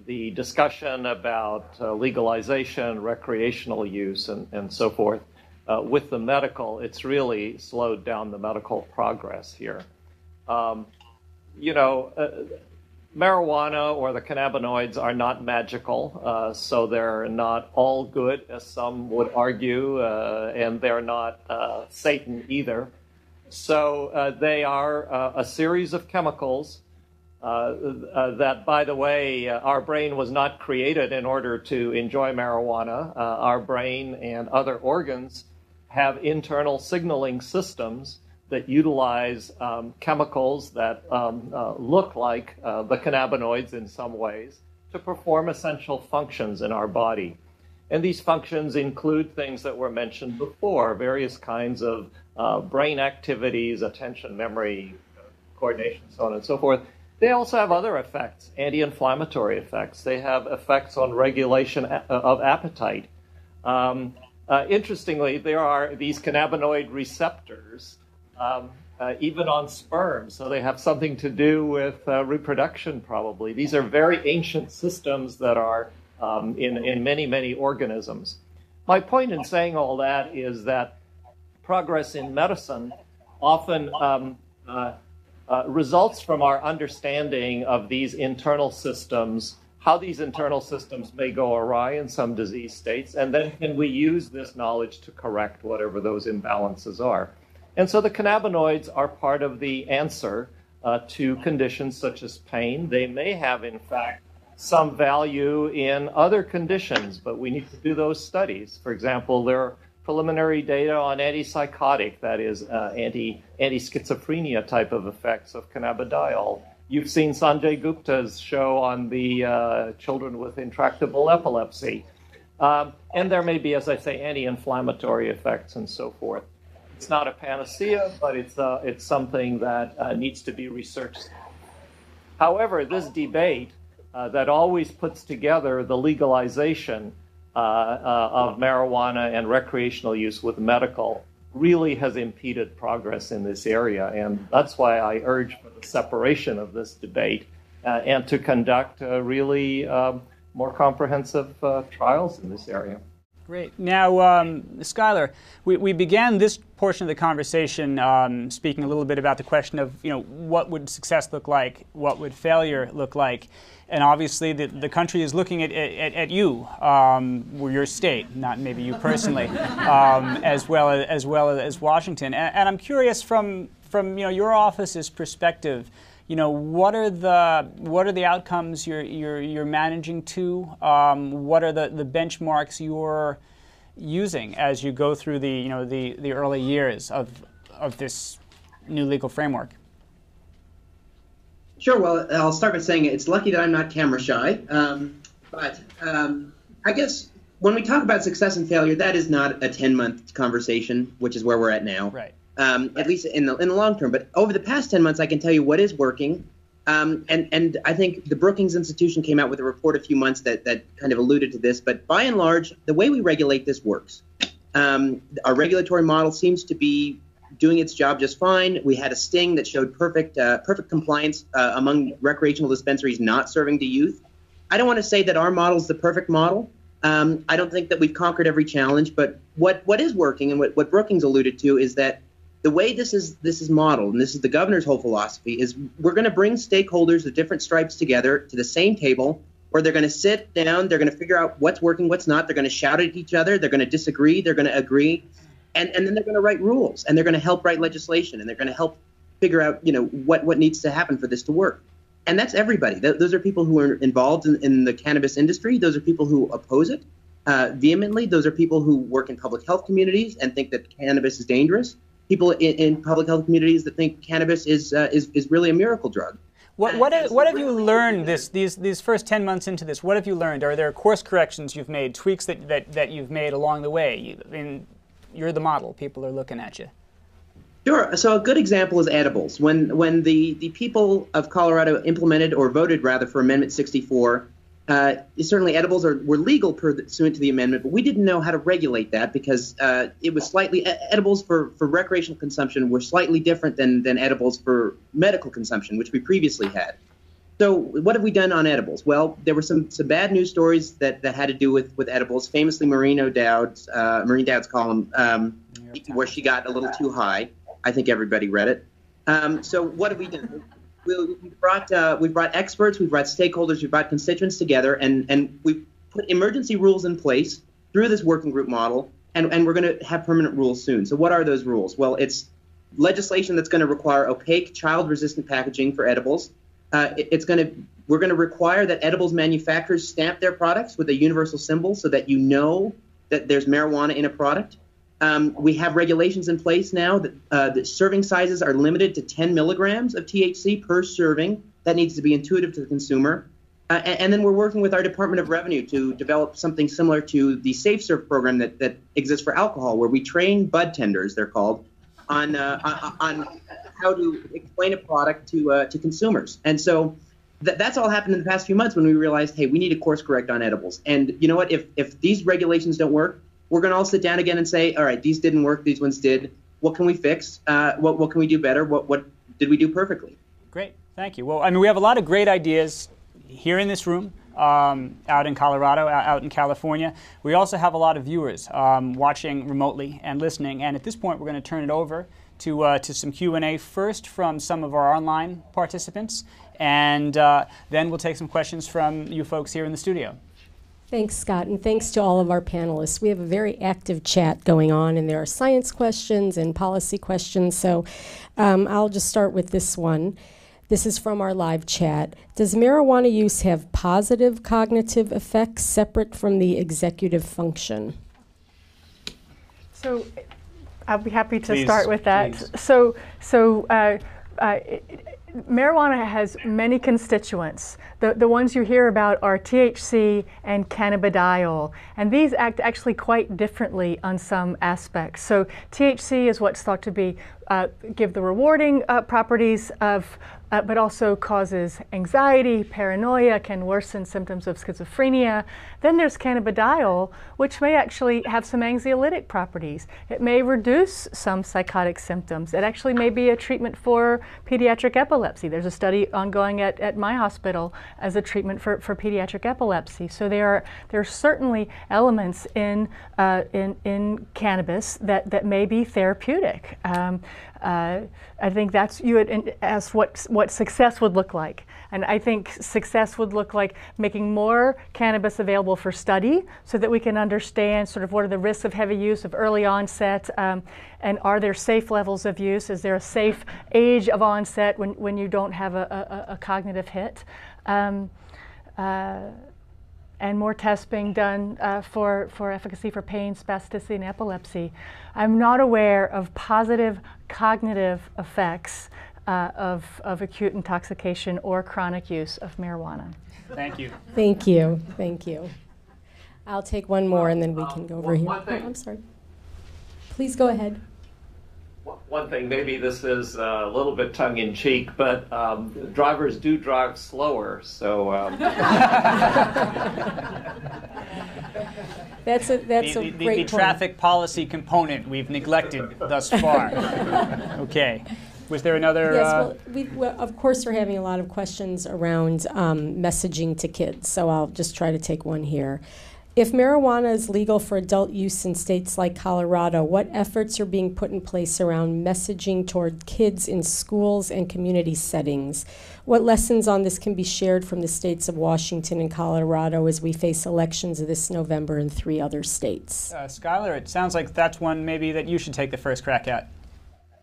the discussion about legalization, recreational use, and so forth with the medical, it's really slowed down the medical progress here. Marijuana or the cannabinoids are not magical, so they're not all good, as some would argue, and they're not Satan either. So they are a series of chemicals that, by the way, our brain was not created in order to enjoy marijuana. Our brain and other organs have internal signaling systems that utilize chemicals that look like the cannabinoids in some ways to perform essential functions in our body. And these functions include things that were mentioned before, various kinds of brain activities, attention, memory, coordination, so on and so forth. They also have other effects, anti-inflammatory effects. They have effects on regulation of appetite. Interestingly, there are these cannabinoid receptors even on sperm, so they have something to do with reproduction probably. These are very ancient systems that are in many organisms. My point in saying all that is that progress in medicine often results from our understanding of these internal systems, how these internal systems may go awry in some disease states, and then can we use this knowledge to correct whatever those imbalances are. And so the cannabinoids are part of the answer to conditions such as pain. They may have, in fact, some value in other conditions, but we need to do those studies. For example, there are preliminary data on antipsychotic, that is, anti-schizophrenia type of effects of cannabidiol. You've seen Sanjay Gupta's show on the children with intractable epilepsy. And there may be, as I say, anti-inflammatory effects and so forth. It's not a panacea, but it's something that needs to be researched. However, this debate that always puts together the legalization of marijuana and recreational use with medical really has impeded progress in this area. And that's why I urge for the separation of this debate and to conduct really more comprehensive trials in this area. Great. Now, Skylar, we began this portion of the conversation speaking a little bit about the question of, what would success look like, what would failure look like, and obviously the country is looking at you, or your state, not maybe you personally, as well as Washington. And I'm curious from your office's perspective, what are the outcomes you're managing to? What are the benchmarks you're using as you go through the early years of this new legal framework? Sure. Well, I'll start by saying it's lucky that I'm not camera shy. But I guess when we talk about success and failure, that is not a 10-month conversation, which is where we're at now. Right. At least in the long term. But over the past 10 months, I can tell you what is working. And I think the Brookings Institution came out with a report a few months that kind of alluded to this. But by and large, the way we regulate this works. Our regulatory model seems to be doing its job just fine. We had a sting that showed perfect compliance among recreational dispensaries not serving to youth. I don't want to say that our model is the perfect model. I don't think that we've conquered every challenge. But what is working, and what Brookings alluded to, is that the way this is modeled, and this is the governor's whole philosophy, is we're going to bring stakeholders of different stripes together to the same table, where they're going to sit down, they're going to figure out what's working, what's not. They're going to shout at each other, they're going to disagree, they're going to agree, and then they're going to write rules, and they're going to help write legislation, and they're going to help figure out what needs to happen for this to work. And that's everybody. Those are people who are involved in the cannabis industry. Those are people who oppose it vehemently. Those are people who work in public health communities and think that cannabis is dangerous. People in public health communities that think cannabis is really a miracle drug. What have you learned these first 10 months into this? What have you learned? Are there course corrections you've made, tweaks that you've made along the way? You're the model. People are looking at you. Sure. So a good example is edibles. When the people of Colorado implemented, or voted rather, for Amendment 64, certainly edibles were legal pursuant to the amendment, but we didn't know how to regulate that because it was edibles for recreational consumption were slightly different than edibles for medical consumption, which we previously had. So what have we done on edibles? Well, there were some bad news stories that had to do with edibles, famously Maureen Dowd's column, where she got a little too high. I think everybody read it. So what have we done? We've brought experts, we've brought stakeholders, we've brought constituents together, and we've put emergency rules in place through this working group model, and we're going to have permanent rules soon. So what are those rules? Well, it's legislation that's going to require opaque, child-resistant packaging for edibles. We're going to require that edibles manufacturers stamp their products with a universal symbol so that you know that there's marijuana in a product. We have regulations in place now that serving sizes are limited to 10 milligrams of THC per serving. That needs to be intuitive to the consumer. And then we're working with our Department of Revenue to develop something similar to the Safe Serve program that exists for alcohol, where we train bud tenders, they're called, on how to explain a product to consumers. And so that's all happened in the past few months when we realized, hey, we need to course correct on edibles. And you know what? If these regulations don't work, we're going to all sit down again and say, all right, these didn't work, these ones did. What can we fix? What can we do better? What did we do perfectly? Great, thank you. Well, I mean, we have a lot of great ideas here in this room, out in Colorado, out in California. We also have a lot of viewers watching remotely and listening. And at this point, we're going to turn it over to some Q&A first from some of our online participants, and then we'll take some questions from you folks here in the studio. Thanks, Scott, and thanks to all of our panelists. We have a very active chat going on, and there are science questions and policy questions, so I'll just start with this one. This is from our live chat. Does marijuana use have positive cognitive effects separate from the executive function? So I'll be happy to Please, start with that. please. Marijuana has many constituents. The ones you hear about are THC and cannabidiol, and these act actually quite differently on some aspects. So THC is what's thought to be give the rewarding properties of, but also causes anxiety, paranoia, can worsen symptoms of schizophrenia. Then there's cannabidiol, which may actually have some anxiolytic properties. It may reduce some psychotic symptoms. It actually may be a treatment for pediatric epilepsy. There's a study ongoing at my hospital as a treatment for pediatric epilepsy. So there are certainly elements in cannabis that may be therapeutic. I think that's, you had asked what success would look like. And I think success would look like making more cannabis available for study so that we can understand sort of what are the risks of heavy use, of early onset, and are there safe levels of use? Is there a safe age of onset when you don't have a cognitive hit? And more tests being done for efficacy for pain, spasticity, and epilepsy. I'm not aware of positive cognitive effects of acute intoxication or chronic use of marijuana. Thank you. Thank you. Thank you. I'll take one more and then we can go over here. One thing. Oh, I'm sorry. Please go ahead. One thing, maybe this is a little bit tongue-in-cheek, but drivers do drive slower, so... That's a great The point. traffic policy component we've neglected thus far. Okay. Was there another? Yes, well, of course, we're having a lot of questions around messaging to kids, so I'll just try to take one here. If marijuana is legal for adult use in states like Colorado, what efforts are being put in place around messaging toward kids in schools and community settings? What lessons on this can be shared from the states of Washington and Colorado as we face elections this November in 3 other states? Skylar, it sounds like that's one maybe that you should take the first crack at.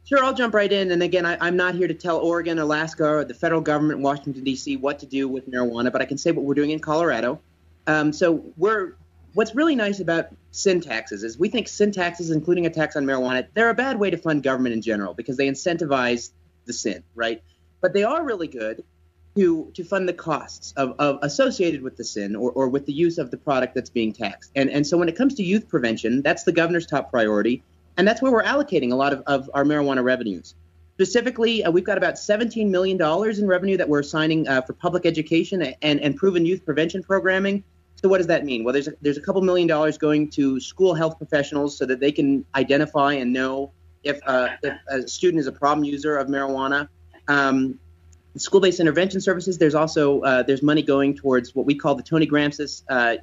Sure, I'll jump right in. And again, I'm not here to tell Oregon, Alaska, or the federal government in Washington, D.C. what to do with marijuana, but I can say what we're doing in Colorado. What's really nice about sin taxes is we think sin taxes, including a tax on marijuana, they're a bad way to fund government in general because they incentivize the sin, right? But they are really good to fund the costs of associated with the sin or with the use of the product that's being taxed. And so when it comes to youth prevention, that's the governor's top priority. And that's where we're allocating a lot of our marijuana revenues. Specifically, we've got about $17 million in revenue that we're assigning for public education and proven youth prevention programming. So what does that mean? Well, there's a couple $1 million going to school health professionals so that they can identify and know if a student is a problem user of marijuana. School-based intervention services, there's also there's money going towards what we call the Tony Gramscis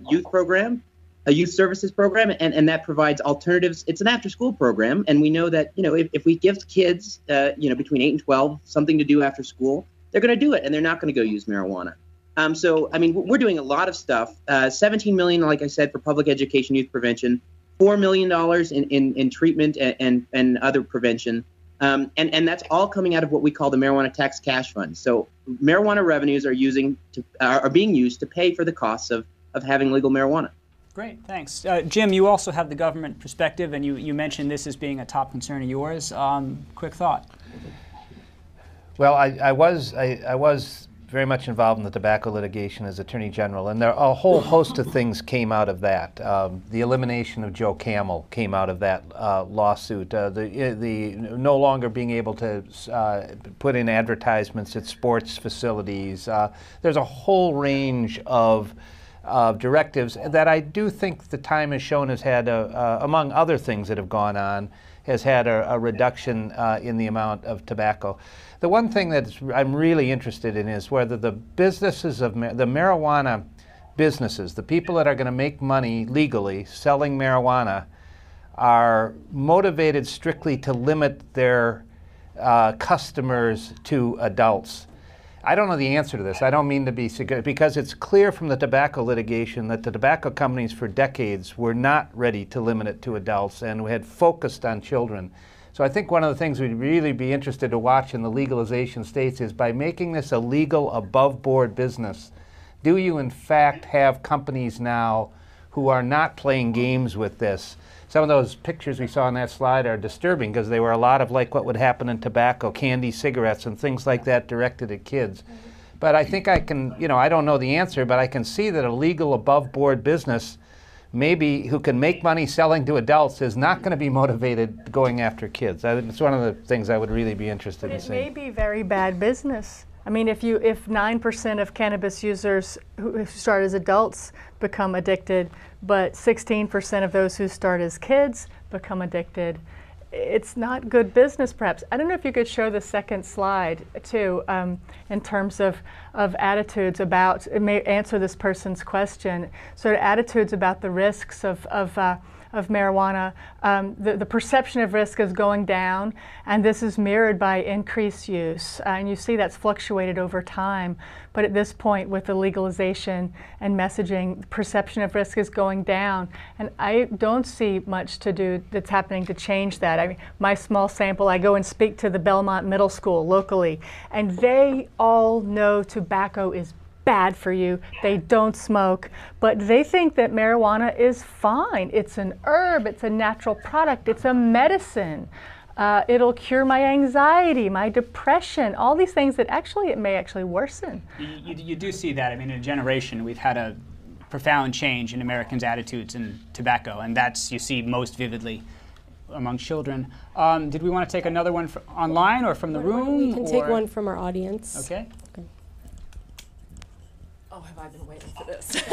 youth program, a youth services program, and that provides alternatives. It's an after-school program, and we know that if we give kids between 8 and 12 something to do after school, they're going to do it, and they're not going to go use marijuana. We're doing a lot of stuff. $17 million, like I said, for public education, youth prevention, $4 million in treatment and other prevention. And that's all coming out of what we call the marijuana tax cash fund. So marijuana revenues are being used to pay for the costs of having legal marijuana. Great, thanks. Jim, you also have the government perspective, and you mentioned this as being a top concern of yours. Quick thought. Well, I was very much involved in the tobacco litigation as Attorney General, and there are a whole host of things came out of that. The elimination of Joe Camel came out of that lawsuit. The no longer being able to put in advertisements at sports facilities. There's a whole range of directives that I do think the time has shown has had, among other things that have gone on, has had a reduction in the amount of tobacco. The one thing that I'm really interested in is whether the businesses of the marijuana businesses, the people that are going to make money legally selling marijuana, are motivated strictly to limit their customers to adults. I don't know the answer to this. I don't mean to be because it's clear from the tobacco litigation that the tobacco companies for decades were not ready to limit it to adults and had focused on children. So I think one of the things we'd really be interested to watch in the legalization states is by making this a legal above-board business, do you in fact have companies now who are not playing games with this? Some of those pictures we saw on that slide are disturbing because they were a lot of like what would happen in tobacco, candy, cigarettes, and things like that directed at kids. But I think I can, I don't know the answer, but I can see that a legal above-board business maybe who can make money selling to adults is not going to be motivated going after kids. It's one of the things I would really be interested in seeing. It may be very bad business. I mean, if 9% of cannabis users who start as adults become addicted, but 16% of those who start as kids become addicted, it's not good business, perhaps. I don't know if you could show the second slide, too, in terms of attitudes about, it may answer this person's question, sort of attitudes about the risks of marijuana. The perception of risk is going down, and this is mirrored by increased use. And you see that's fluctuated over time. But at this point, with the legalization and messaging, the perception of risk is going down. And I don't see much to do that's happening to change that. I mean, my small sample, I go and speak to the Belmont Middle School locally, and they all know tobacco is bad for you. They don't smoke, but they think that marijuana is fine. It's an herb, it's a natural product, it's a medicine. It'll cure my anxiety, my depression, all these things that it may actually worsen. You do see that. I mean, in a generation, we've had a profound change in Americans' attitudes in tobacco, and that's, you see most vividly among children. Did we want to take another one online or from the room? We can take one from our audience. Okay. Oh, have I been waiting for this?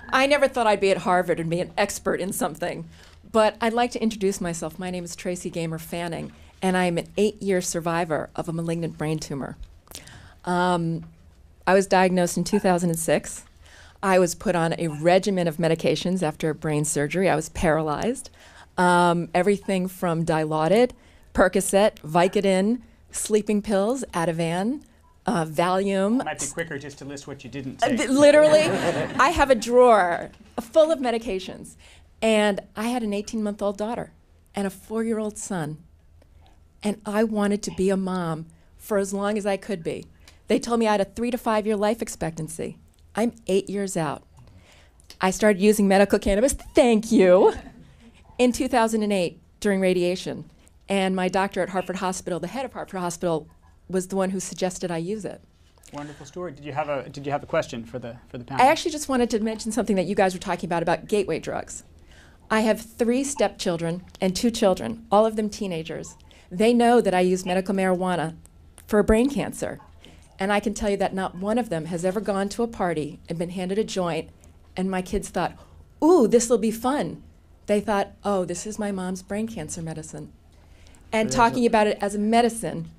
I never thought I'd be at Harvard and be an expert in something, but I'd like to introduce myself. My name is Tracy Gamer Fanning, and I'm an 8-year survivor of a malignant brain tumor. I was diagnosed in 2006. I was put on a regimen of medications after a brain surgery. I was paralyzed. Everything from Dilaudid, Percocet, Vicodin, sleeping pills, Ativan, Valium. It might be quicker just to list what you didn't take. Literally, I have a drawer full of medications. And I had an 18-month-old daughter and a 4-year-old son. And I wanted to be a mom for as long as I could be. They told me I had a 3 to 5 year life expectancy. I'm 8 years out. I started using medical cannabis, thank you, in 2008 during radiation. And my doctor at Hartford Hospital, the head of Hartford Hospital, was the one who suggested I use it. Wonderful story. Did you have a question for the panel? I actually just wanted to mention something that you guys were talking about gateway drugs. I have 3 stepchildren and 2 children, all of them teenagers. They know that I use medical marijuana for brain cancer. And I can tell you that not one of them has ever gone to a party and been handed a joint, and my kids thought, ooh, this will be fun. They thought, oh, this is my mom's brain cancer medicine. And talking about it as a medicine,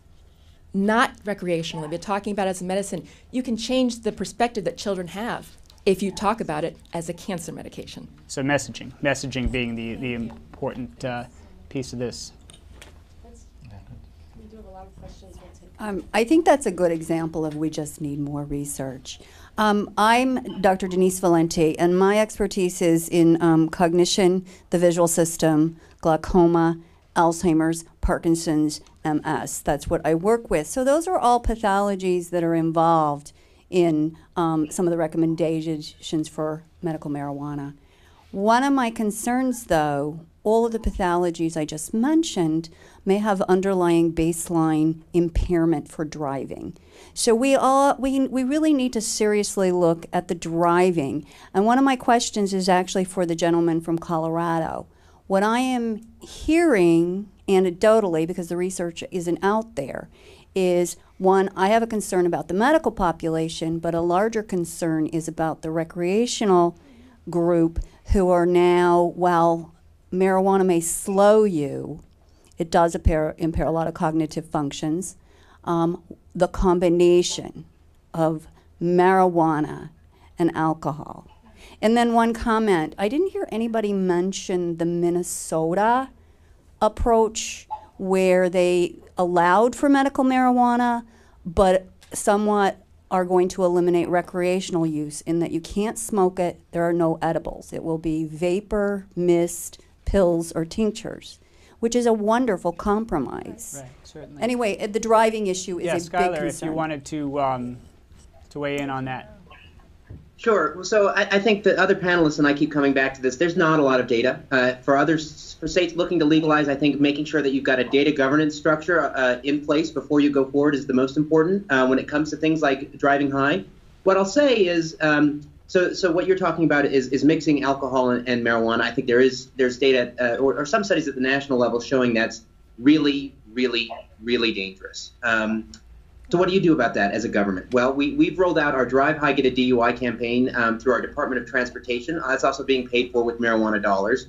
not recreationally, but talking about it as a medicine, you can change the perspective that children have if you talk about it as a cancer medication. So messaging being the important piece of this. We do have a lot of questions. I think that's a good example of we just need more research. I'm Dr. Denise Valenti, and my expertise is in cognition, the visual system, glaucoma, Alzheimer's, Parkinson's, MS. That's what I work with. So those are all pathologies that are involved in some of the recommendations for medical marijuana. One of my concerns, though, all of the pathologies I just mentioned may have underlying baseline impairment for driving. So we really need to seriously look at the driving. And one of my questions is actually for the gentleman from Colorado. What I am hearing anecdotally, because the research isn't out there, is one, I have a concern about the medical population, but a larger concern is about the recreational group who are now, while marijuana may slow you, it does impair a lot of cognitive functions. The combination of marijuana and alcohol. And then one comment, I didn't hear anybody mention the Minnesota approach where they allowed for medical marijuana, but somewhat are going to eliminate recreational use in that you can't smoke it, there are no edibles. It will be vapor, mist, pills, or tinctures. which is a wonderful compromise. Right, certainly. Anyway, the driving issue is Yeah, a big Skylar, concern. if you wanted to weigh in on that. Sure. So I think the other panelists, and I keep coming back to this, there's not a lot of data. For states looking to legalize, I think making sure that you've got a data governance structure in place before you go forward is the most important when it comes to things like driving high. What I'll say is, so what you're talking about is mixing alcohol and marijuana. I think there's data or some studies at the national level showing that's really, really, really dangerous. So what do you do about that as a government? Well, we've rolled out our Drive High, Get a DUI campaign through our Department of Transportation. That's also being paid for with marijuana dollars.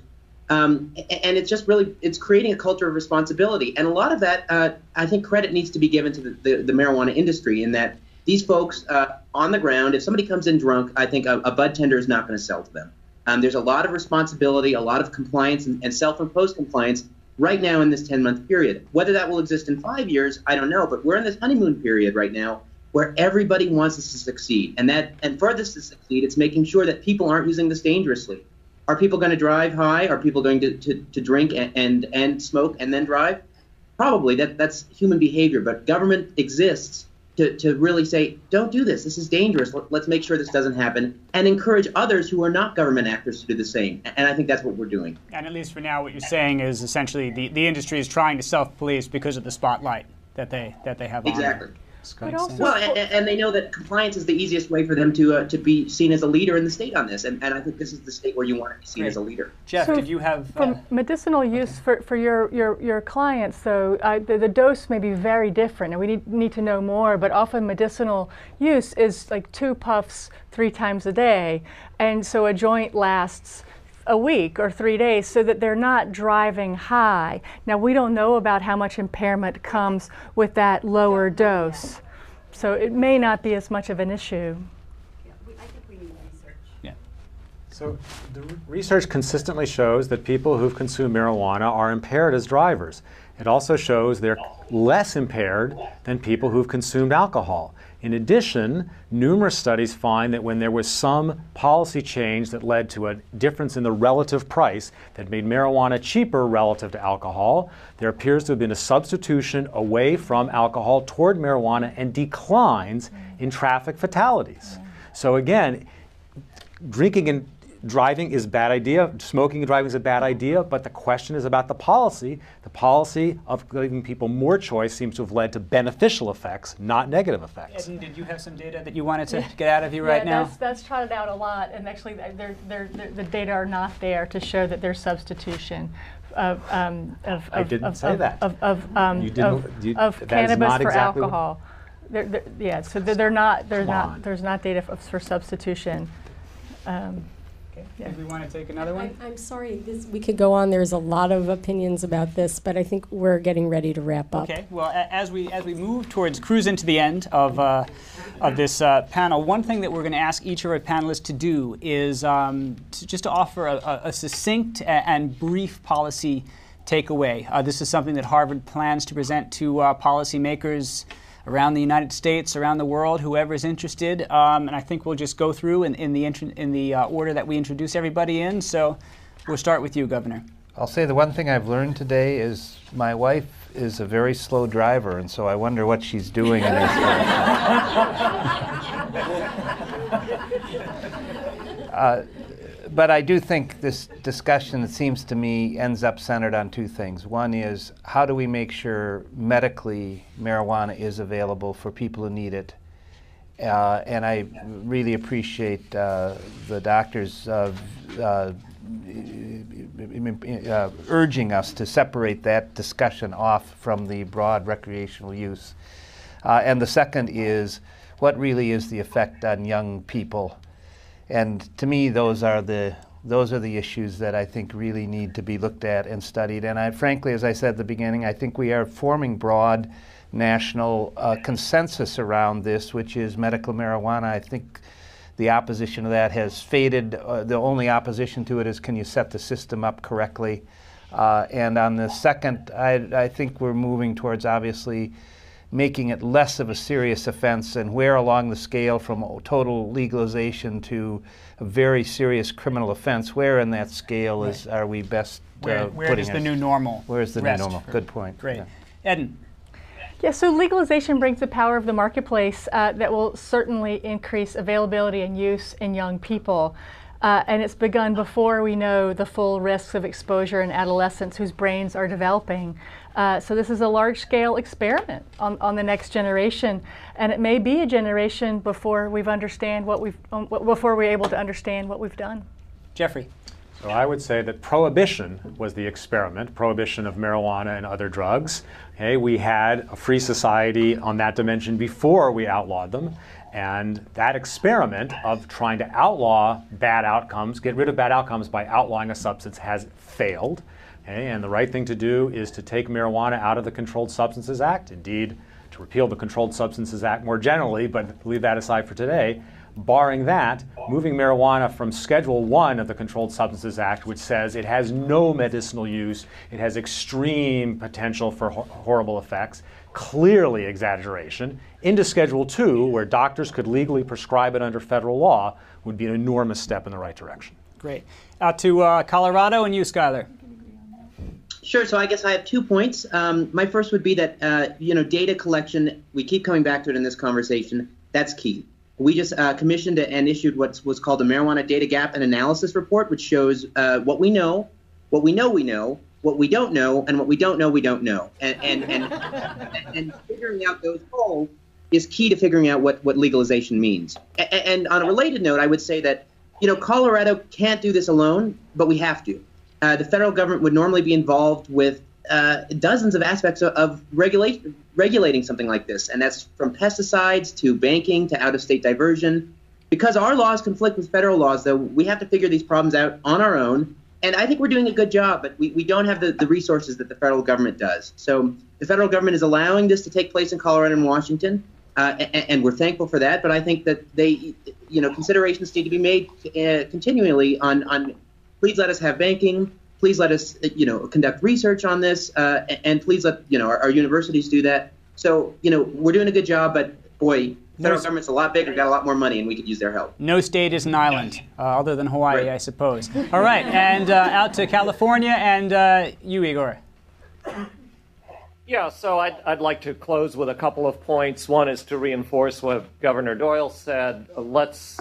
And it's just really, it's creating a culture of responsibility. And a lot of that, I think credit needs to be given to the marijuana industry in that these folks on the ground, if somebody comes in drunk, I think a bud tender is not going to sell to them. There's a lot of responsibility, a lot of compliance and self-imposed compliance right now in this 10-month period. Whether that will exist in 5 years, I don't know, but we're in this honeymoon period right now where everybody wants us to succeed. And for this to succeed, it's making sure that people aren't using this dangerously. Are people going to drive high? Are people going to drink and smoke and then drive? Probably. That's human behavior, but government exists to really say, don't do this. This is dangerous. Let's make sure this doesn't happen and encourage others who are not government actors to do the same. And I think that's what we're doing. And at least for now, what you're saying is essentially the industry is trying to self-police because of the spotlight that they have on. Exactly. But also, Well, and they know that compliance is the easiest way for them to be seen as a leader in the state on this. And I think this is the state where you want to be seen as a leader. Jeff, did you have... For medicinal use for your clients, though, the dose may be very different, and we need to know more, but often medicinal use is like 2 puffs 3 times a day, and so a joint lasts a week or 3 days so that they're not driving high. Now, we don't know about how much impairment comes with that lower dose, so it may not be as much of an issue. I think we need research. Yeah. So the research consistently shows that people who've consumed marijuana are impaired as drivers. It also shows they're less impaired than people who've consumed alcohol. In addition, numerous studies find that when there was some policy change that led to a difference in the relative price that made marijuana cheaper relative to alcohol, there appears to have been a substitution away from alcohol toward marijuana and declines in traffic fatalities. So again, drinking and driving is a bad idea, smoking and driving is a bad idea, but the question is about the policy. The policy of giving people more choice seems to have led to beneficial effects, not negative effects. Edna, did you have some data that you wanted to get out of you right now? That's trotted out a lot, and actually the data are not there to show that there's substitution of I didn't say that. Of that cannabis is not for exactly alcohol. Yeah, so there's not data for substitution. Yeah. Do we want to take another one? I'm sorry, we could go on. There's a lot of opinions about this, but I think we're getting ready to wrap up. Okay. Well, as we move towards cruise into the end of this panel, one thing that we're going to ask each of our panelists to do is just to offer a succinct and brief policy takeaway. This is something that Harvard plans to present to policymakers around the United States, around the world, whoever is interested, and I think we'll just go through in the order that we introduce everybody in. So we'll start with you, Governor. I'll say the one thing I've learned today is my wife is a very slow driver, and so I wonder what she's doing in this. But I do think this discussion, it seems to me, ends up centered on 2 things. One is, how do we make sure medically marijuana is available for people who need it? And I really appreciate the doctors urging us to separate that discussion off from the broad recreational use. And the second is, what really is the effect on young people? And to me, those are the issues that I think really need to be looked at and studied. And frankly, as I said at the beginning, I think we are forming broad national consensus around this, which is medical marijuana. I think the opposition to that has faded. The only opposition to it is, can you set the system up correctly? And on the second, I think we're moving towards, obviously, making it less of a serious offense, and where along the scale from total legalization to a very serious criminal offense, where in that scale are we best where putting is the new normal? Where's the new normal? Good point. Great. Yeah. Eden. Yeah, so legalization brings the power of the marketplace that will certainly increase availability and use in young people. And it's begun before we know the full risks of exposure in adolescents whose brains are developing. So this is a large-scale experiment on the next generation, and it may be a generation before we're able to understand what we've done. Jeffrey. So I would say that prohibition was the experiment, prohibition of marijuana and other drugs. Okay, we had a free society on that dimension before we outlawed them. And that experiment of trying to outlaw bad outcomes, get rid of bad outcomes by outlawing a substance has failed. Okay, and the right thing to do is to take marijuana out of the Controlled Substances Act, indeed to repeal the Controlled Substances Act more generally, but leave that aside for today. Barring that, moving marijuana from Schedule I of the Controlled Substances Act, which says it has no medicinal use, it has extreme potential for horrible effects, clearly exaggeration, into Schedule II, where doctors could legally prescribe it under federal law, would be an enormous step in the right direction. Great. Out to Colorado, and you, Skylar. Sure. So I guess I have 2 points. My first would be that, data collection, we keep coming back to it in this conversation, that's key. We just commissioned and issued what was called the Marijuana Data Gap and Analysis Report, which shows what we know, what we know, what we don't know, and what we don't know, we don't know. And figuring out those holes is key to figuring out what legalization means. And on a related note, I would say that, Colorado can't do this alone, but we have to. The federal government would normally be involved with dozens of aspects of regulating something like this, and that's from pesticides to banking to out-of-state diversion. Because our laws conflict with federal laws, though, we have to figure these problems out on our own, and I think we're doing a good job, but we don't have the resources that the federal government does. So the federal government is allowing this to take place in Colorado and Washington, and we're thankful for that, but I think that considerations need to be made continually on please let us have banking, please let us, conduct research on this, and please let, our universities do that. So, we're doing a good job, but boy, federal government's a lot bigger, got a lot more money, and we could use their help. No state is an island, other than Hawaii, right. I suppose. All right, and out to California, and you, Igor. Yeah, so I'd like to close with a couple of points. One is to reinforce what Governor Doyle said. Let's,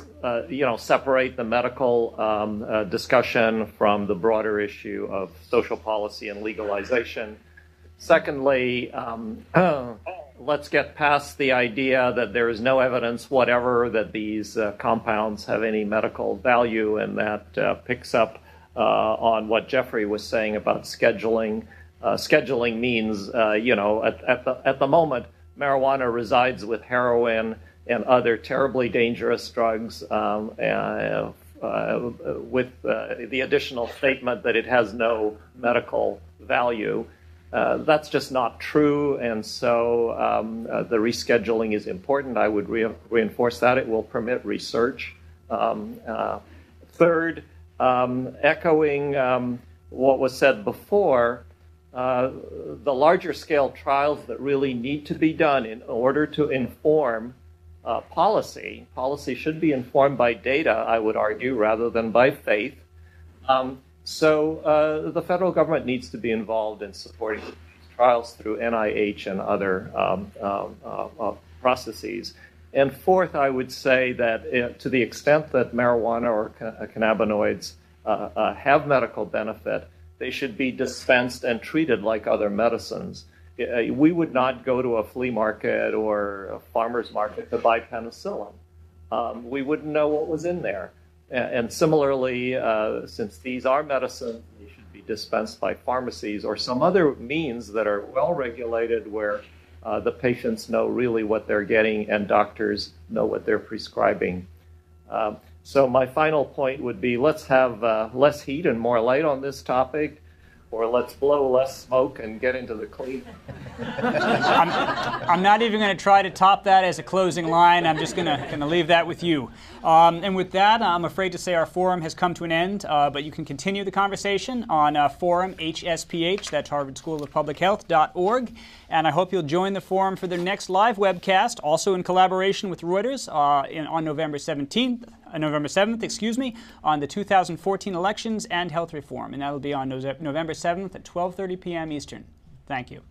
separate the medical discussion from the broader issue of social policy and legalization. Secondly, let's get past the idea that there is no evidence whatever that these compounds have any medical value, and that picks up on what Jeffrey was saying about scheduling. Scheduling means, at the moment, marijuana resides with heroin and other terribly dangerous drugs, with the additional statement that it has no medical value. That's just not true, and so the rescheduling is important. I would reinforce that. It will permit research. Third, echoing what was said before, the larger scale trials that really need to be done in order to inform policy. Policy should be informed by data, I would argue, rather than by faith. So the federal government needs to be involved in supporting these trials through NIH and other processes. And fourth, I would say that to the extent that marijuana or cannabinoids have medical benefit, they should be dispensed and treated like other medicines. We would not go to a flea market or a farmer's market to buy penicillin. We wouldn't know what was in there. And similarly, since these are medicines, they should be dispensed by pharmacies or some other means that are well regulated, where the patients know really what they're getting and doctors know what they're prescribing. So my final point would be, let's have less heat and more light on this topic. or let's blow less smoke and get into the clean. I'm not even going to try to top that as a closing line. I'm just going to leave that with you. And with that, I'm afraid to say our forum has come to an end, but you can continue the conversation on forum HSPH, that's Harvard School of Public Health.org. And I hope you'll join the forum for their next live webcast, also in collaboration with Reuters, on November 7th, excuse me, on the 2014 elections and health reform. And that'll be on November 7th at 12:30 p.m. Eastern. Thank you.